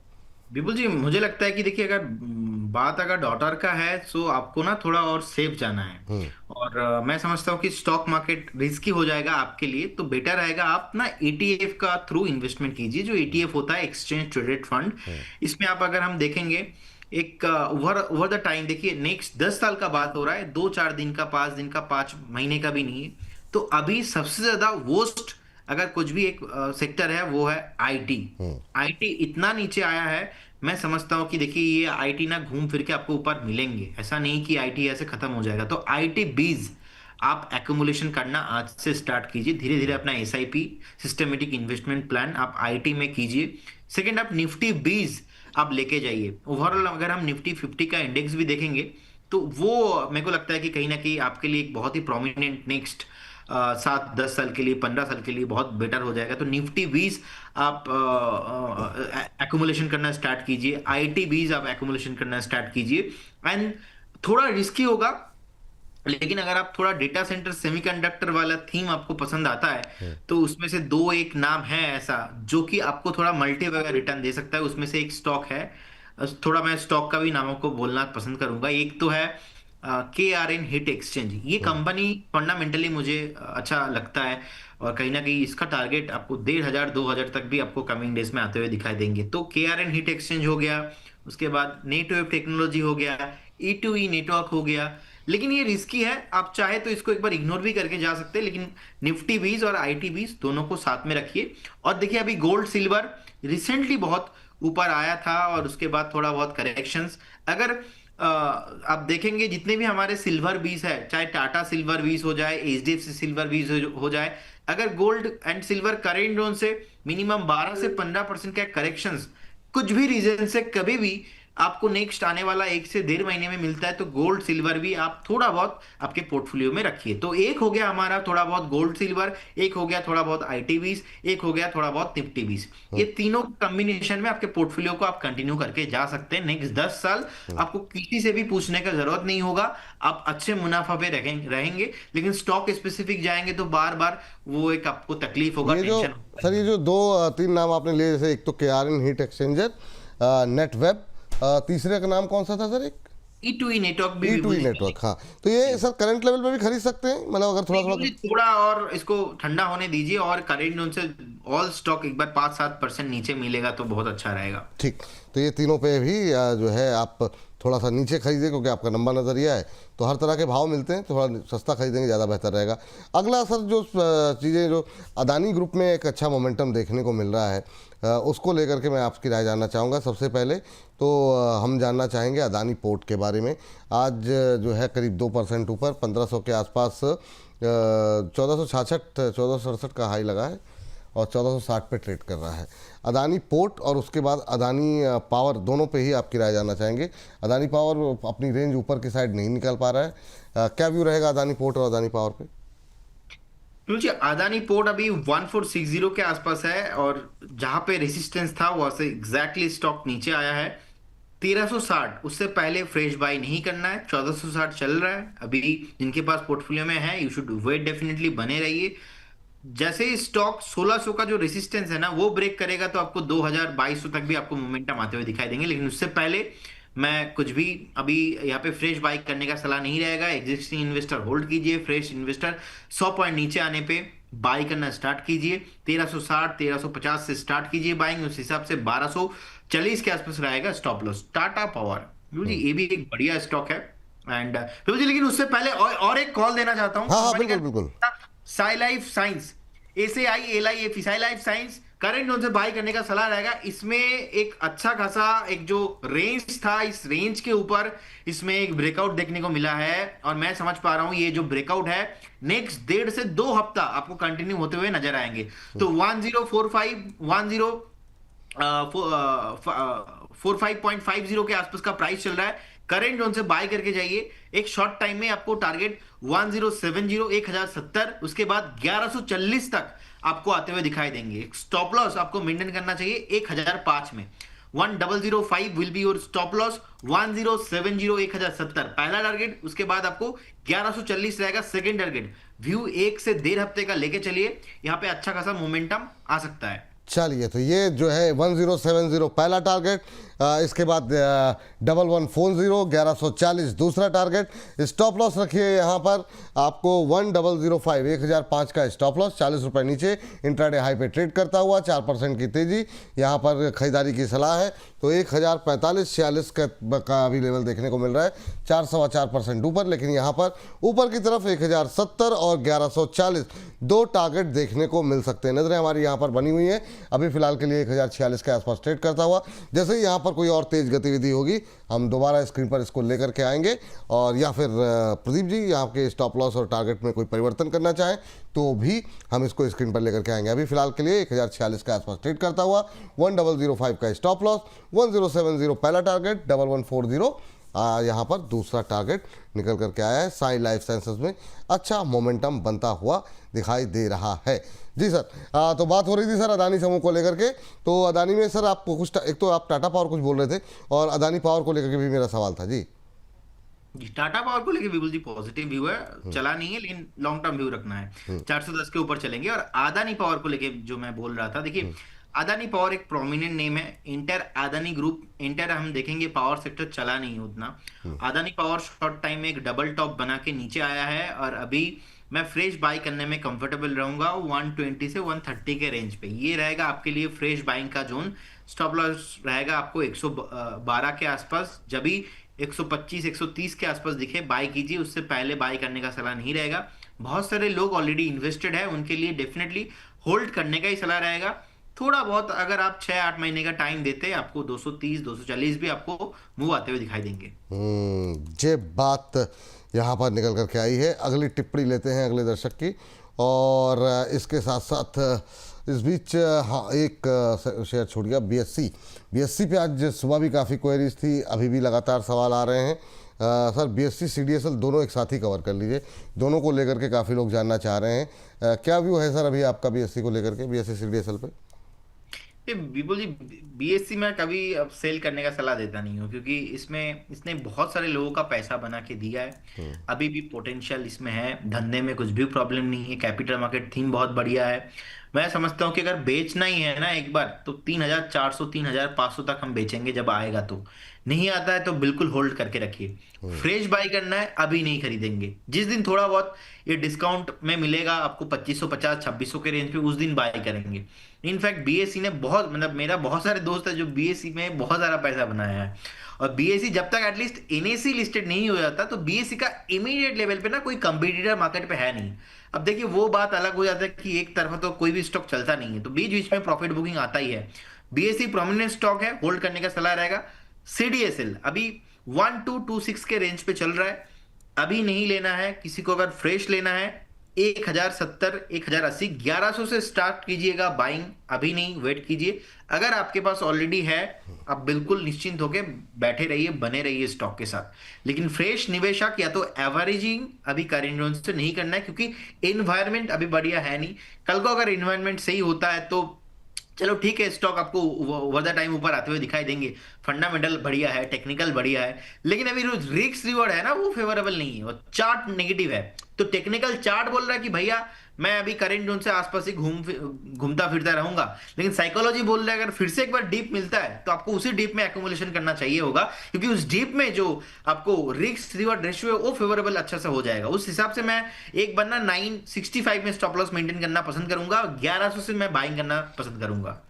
Speaker 2: बिल्कुल जी, मुझे लगता है कि देखिए अगर बात अगर डॉटर का है तो आपको ना थोड़ा और सेफ जाना है। और मैं समझता हूँ कि स्टॉक मार्केट रिस्की हो जाएगा आपके लिए, तो बेटर रहेगा आप ना ETF का थ्रू इन्वेस्टमेंट कीजिए। जो ETF होता है एक्सचेंज ट्रेडेड फंड, इसमें आप अगर हम देखेंगे एक ओवर द टाइम, देखिए नेक्स्ट 10 साल का बात हो रहा है, 2-4 दिन का, 5 दिन का, 5 महीने का भी नहीं है। तो अभी सबसे ज्यादा वोस्ट अगर कुछ भी एक सेक्टर है वो है आईटी। आईटी इतना नीचे आया है, मैं समझता हूँ कि देखिए ये आईटी ना घूम फिर के आपको ऊपर मिलेंगे, ऐसा नहीं कि आईटी ऐसे खत्म हो जाएगा। तो आईटी बीज आप एक्यूमुलेशन करना आज से स्टार्ट कीजिए, धीरे धीरे अपना एसआईपी सिस्टमेटिक इन्वेस्टमेंट प्लान आप आईटी में कीजिए। सेकंड, आप निफ्टी बीज आप लेके जाइए। ओवरऑल अगर हम निफ्टी 50 का इंडेक्स भी देखेंगे तो वो मेरे को लगता है कि कहीं ना कहीं आपके लिए एक बहुत ही प्रोमिनेंट नेक्स्ट 7-10 साल के लिए, 15 साल के लिए बहुत बेटर हो जाएगा। तो निफ्टी 20 आप एक्यूमुलेशन करना स्टार्ट कीजिए, आईटी 20 आप एक्यूमुलेशन करना स्टार्ट कीजिए। एंड थोड़ा रिस्की होगा, लेकिन अगर आप थोड़ा डेटा सेंटर सेमीकंडक्टर वाला थीम आपको पसंद आता है तो उसमें से 2-1 नाम है ऐसा जो कि आपको थोड़ा मल्टी वगैरह रिटर्न दे सकता है। उसमें से एक स्टॉक है, थोड़ा मैं स्टॉक का भी नामों को बोलना पसंद करूंगा। एक तो है KRN हिट एक्सचेंज। ये कंपनी फंडामेंटली मुझे अच्छा लगता है, और कहीं ना कहीं इसका टारगेट आपको 1500-2000 तक भी आपको कमिंग डेज में आते हुए दिखाई देंगे। तो KRN हिट एक्सचेंज हो गया, उसके बाद नेटवेव टेक्नोलॉजी हो गया, E2E नेटवर्क हो गया। लेकिन ये रिस्की है, आप चाहे तो इसको एक बार इग्नोर भी करके जा सकते हैं, लेकिन निफ्टी 20 और आईटी 20 दोनों को साथ में रखिए। और देखिए अभी गोल्ड सिल्वर रिसेंटली बहुत ऊपर आया था और उसके बाद थोड़ा बहुत करेक्शंस। अगर आप देखेंगे जितने भी हमारे सिल्वर बीज है, चाहे टाटा सिल्वर बीज हो जाए, HDFC सिल्वर बीज हो जाए, अगर gold and silver current zone से मिनिमम 12 से 15% का करेक्शंस कुछ भी रीजन से कभी भी आपको नेक्स्ट आने वाला 1 से 1.5 महीने में मिलता है, तो गोल्ड सिल्वर भी आप थोड़ा बहुत आपके पोर्टफोलियो में रखिए। तो एक हो गया हमारा थोड़ा बहुत गोल्ड सिल्वर, एक हो गया थोड़ा बहुत आईटी 20, एक हो गया थोड़ा बहुत निफ्टी 20। ये तीनों कॉम्बिनेशन में आपके पोर्टफोलियो को आप कंटिन्यू करके जा सकते हैं। नेक्स्ट 10 साल आपको किसी से भी पूछने का जरूरत नहीं होगा, आप अच्छे मुनाफा पे रहेंगे। लेकिन स्टॉक स्पेसिफिक जाएंगे तो बार बार वो एक आपको तकलीफ होगा, टेंशन।
Speaker 1: सर ये जो 2-3 नाम आपने लिए, जैसे एक तो KRN हिट एक्सचेंजर, नेटवेब, तीसरे का नाम कौन सा था सर? एक
Speaker 2: E2E नेटवर्क भी,
Speaker 1: E2E नेटवर्क। हाँ, तो ये सर करंट लेवल पे भी खरीद सकते हैं, मतलब अगर थोड़ा
Speaker 2: और इसको ठंडा होने दीजिए, और करेंट जोन से ऑल स्टॉक एक बार 5-7% नीचे मिलेगा तो बहुत अच्छा रहेगा।
Speaker 1: ठीक, तो ये तीनों पे भी जो है आप थोड़ा सा नीचे खरीदें, क्योंकि आपका लंबा नज़रिया है तो हर तरह के भाव मिलते हैं, तो थोड़ा सस्ता खरीदेंगे ज़्यादा बेहतर रहेगा। अगला सर जो चीज़ें जो अदानी ग्रुप में एक अच्छा मोमेंटम देखने को मिल रहा है, उसको लेकर के मैं आपकी राय जानना चाहूँगा। सबसे पहले तो हम जानना चाहेंगे अदानी पोर्ट के बारे में। आज जो है करीब 2% ऊपर 1500 के आसपास 1467 का हाई लगा है और 1460 पे ट्रेड कर रहा है अदानी पोर्ट। और उसके बाद अदानी पावर, दोनों पे ही आपकी राय जानना चाहेंगे। अदानी पावर अपनी रेंज ऊपर की साइड नहीं निकाल पा रहा है, क्या व्यू रहेगा अदानी पोर्ट और अदानी पावर पे?
Speaker 2: जी, अदानी पोर्ट अभी 1460 के आसपास है और जहां पे रेसिस्टेंस था वहां से एग्जैक्टली स्टॉक नीचे आया है 1360। उससे पहले फ्रेश बाय नहीं करना है। 1460 चल रहा है अभी। जिनके पास पोर्टफोलियो में है, यू शुड वेट, डेफिनेटली बने रहिए। जैसे ही स्टॉक 1600 का जो रेसिस्टेंस है ना वो ब्रेक करेगा तो आपको 2200 तक भी आपको मोमेंटम आते हुए दिखाई देंगे। लेकिन उससे पहले मैं कुछ भी अभी यहाँ पे फ्रेश बाई करने का सलाह नहीं रहेगा। एग्जिस्टिंग इन्वेस्टर होल्ड कीजिए, फ्रेश इन्वेस्टर 100 पॉइंट नीचे आने पे बाई करना स्टार्ट कीजिए। 1360 1350 से स्टार्ट कीजिए बाइंग। उस हिसाब से 1240 के आसपास रहेगा स्टॉप लॉस। टाटा पावर जी, ये भी एक बढ़िया स्टॉक है। एंड जी, लेकिन उससे पहले और एक कॉल देना चाहता हूँ।
Speaker 1: हाँ बिल्कुल बिल्कुल।
Speaker 2: Sai life science, SAILIF, Sai life science current zone से बाय करने का सलाह रहेगा। इसमें एक अच्छा खासा एक जो रेंज था, इस रेंज के ऊपर इसमें एक ब्रेकआउट देखने को मिला है और मैं समझ पा रहा हूं ये जो ब्रेकआउट है नेक्स्ट 1.5 से 2 हफ्ता आपको कंटिन्यू होते हुए नजर आएंगे। तो 45.50 के आसपास का प्राइस चल रहा है। करंट जोन से बाय करके जाइए। एक शॉर्ट टाइम में आपको टारगेट 1070 1070, उसके बाद 1140 तक आपको आते हुए दिखाई देंगे। एक स्टॉप लॉस आपको मेंटेन करना चाहिए 1005 में। 1005 will be your stop loss. 1070 1070 पहला टारगेट, उसके बाद आपको 1140 रहेगा सेकंड टारगेट। व्यू 1 से 1.5 हफ्ते का लेके चलिए, यहां पे अच्छा खासा मोमेंटम आ सकता है।
Speaker 1: चलिए, तो ये जो है 1070 पहला टारगेट, इसके बाद 1140 1140 दूसरा टारगेट। स्टॉप लॉस रखिए यहाँ पर आपको 1005 1005 का स्टॉप लॉस। 40 रुपये नीचे इंट्राडे हाई पे ट्रेड करता हुआ 4% की तेजी यहाँ पर खरीदारी की सलाह है। तो 1045-46 का भी लेवल देखने को मिल रहा है, 4.25% ऊपर। लेकिन यहाँ पर ऊपर की तरफ 1070 और 1140 दो टारगेट देखने को मिल सकते हैं। नजरें हमारी यहाँ पर बनी हुई हैं अभी फिलहाल के लिए 1046 के आसपास ट्रेड करता हुआ। जैसे ही यहाँ पर कोई और तेज गतिविधि होगी हम दोबारा स्क्रीन पर इसको लेकर के आएंगे। और या फिर प्रदीप जी यहाँ के स्टॉप लॉस और टारगेट में कोई परिवर्तन करना चाहें तो भी हम इसको स्क्रीन पर लेकर के आएंगे। अभी फिलहाल के लिए 1046 के आसपास ट्रेड करता हुआ 1005 का स्टॉप लॉस, 1070 पहला टारगेट, 1140 यहाँ पर दूसरा टारगेट निकल करके आया है। साई लाइफ साइंसेज में अच्छा मोमेंटम बनता हुआ दिखाई दे रहा है। जी सर, तो बात हो रही थी सर अदानी समूह को लेकर के। तो अदानी में सर आपको कुछ, एक तो आप टाटा पावर कुछ बोल रहे थे और अदानी पावर को लेकर के भी मेरा सवाल था। जी
Speaker 2: टाटा पावर को लेके बिल्कुल जी पॉजिटिव व्यू है। चला नहीं है लेकिन लॉन्ग टर्म व्यू रखना है। 410 के ऊपर चलेंगे। और अदानी पावर को लेके जो मैं बोल रहा था, देखिए अदानी पावर एक प्रोमिनेंट नेम है। इंटर अदानी ग्रुप, इंटर हम देखेंगे पावर सेक्टर चला नहीं उतना। अदानी पावर शॉर्ट टाइम में एक डबल टॉप बना के नीचे आया है और अभी मैं फ्रेश बाय करने में कंफर्टेबल रहूंगा 120 से 130 के रेंज पे। ये रहेगा आपके लिए फ्रेश बाइंग का जोन। स्टॉप लॉस रहेगा आपको 112 के आसपास। जब भी 125 130 के आसपास दिखे बाय कीजिए, उससे पहले बाय करने का सलाह नहीं रहेगा। बहुत सारे लोग ऑलरेडी इन्वेस्टेड है, उनके लिए डेफिनेटली होल्ड करने का ही सलाह रहेगा। थोड़ा बहुत अगर आप 6-8 महीने का टाइम देते हैं आपको 230 240 भी आपको मूव आते हुए दिखाई देंगे।
Speaker 1: ये बात यहाँ पर निकल करके आई है। अगली टिप्पणी लेते हैं अगले दर्शक की। और इसके साथ साथ इस बीच हाँ एक शेयर छूट गया, BSC पे आज सुबह भी काफ़ी क्वेरीज थी, अभी भी लगातार सवाल आ रहे हैं। सर BSC CDSL दोनों एक साथ ही कवर कर लीजिए, दोनों को लेकर के काफ़ी लोग जानना चाह रहे हैं। क्या व्यू है सर अभी आपका BSC को लेकर के, BSC CDSL पे?
Speaker 2: विपुल जी, BSC में कभी अब सेल करने का सलाह देता नहीं हूँ क्योंकि इसने बहुत सारे लोगों का पैसा बना के दिया है। अभी भी पोटेंशियल इसमें है, धंधे में कुछ भी प्रॉब्लम नहीं है, कैपिटल मार्केट थीम बहुत बढ़िया है। मैं समझता हूँ कि अगर बेचना ही है ना एक बार तो 3400 3500 तक हम बेचेंगे जब आएगा। तो नहीं आता है तो बिल्कुल होल्ड करके रखिए। फ्रेश बाय करना है अभी नहीं खरीदेंगे। जिस दिन थोड़ा बहुत ये डिस्काउंट में मिलेगा आपको 2550 2600 के रेंज पे, उस दिन बाय करेंगे। इनफैक्ट बीएसई ने बहुत, मतलब मेरा बहुत सारे दोस्त है जो बीएसई में बहुत सारा पैसा बनाया है। और बीएसई जब तक एटलीस्ट एनएसई लिस्टेड नहीं हो जाता तो बीएसई का इमीडिएट लेवल पे ना कोई कंपटीटर मार्केट पे है नहीं। अब देखिए वो बात अलग हो जाता है कि एक तरफा तो कोई भी स्टॉक चलता नहीं है, तो बीच बीच में प्रॉफिट बुकिंग आता ही है। बीएसई प्रोमिनेंट स्टॉक है, होल्ड करने का सलाह रहेगा। सीडीएसएल अभी 1226 के रेंज पे चल रहा है, अभी नहीं लेना है। किसी को अगर फ्रेश लेना है 1070, 1080, 1100 से स्टार्ट कीजिएगा बाइंग, अभी नहीं, वेट कीजिए। अगर आपके पास ऑलरेडी है आप बिल्कुल निश्चिंत होकर बैठे रहिए, बने रहिए स्टॉक के साथ। लेकिन फ्रेश निवेशक या तो एवरेजिंग अभी करेंट जोन से नहीं करना है, क्योंकि एनवायरमेंट अभी बढ़िया है नहीं। कल को अगर एनवायरमेंट सही होता है तो चलो ठीक है, स्टॉक आपको ओवर द टाइम ऊपर आते हुए दिखाई देंगे, फंडामेंटल बढ़िया है, टेक्निकल बढ़िया है, लेकिन अभी जो रिस्क रिवॉर्ड है ना वो फेवरेबल नहीं है, और चार्ट नेगेटिव है। तो टेक्निकल चार्ट बोल रहा है कि भैया मैं अभी करेंट जोन से आसपास ही घूमता फिरता रहूंगा, लेकिन साइकोलॉजी बोल रहा है अगर फिर से एक बार डीप मिलता है तो आपको उसी डीप में एक्यूमुलेशन करना चाहिए होगा, क्योंकि उस डीप में जो आपको रिस्क रिवॉर्ड रेशियो है वो फेवरेबल अच्छा से हो जाएगा। उस हिसाब से मैं एक बार ना 965 में स्टॉप लॉस मेंटेन करना पसंद करूंगा, 1100 से मैं बाइंग करना पसंद करूंगा।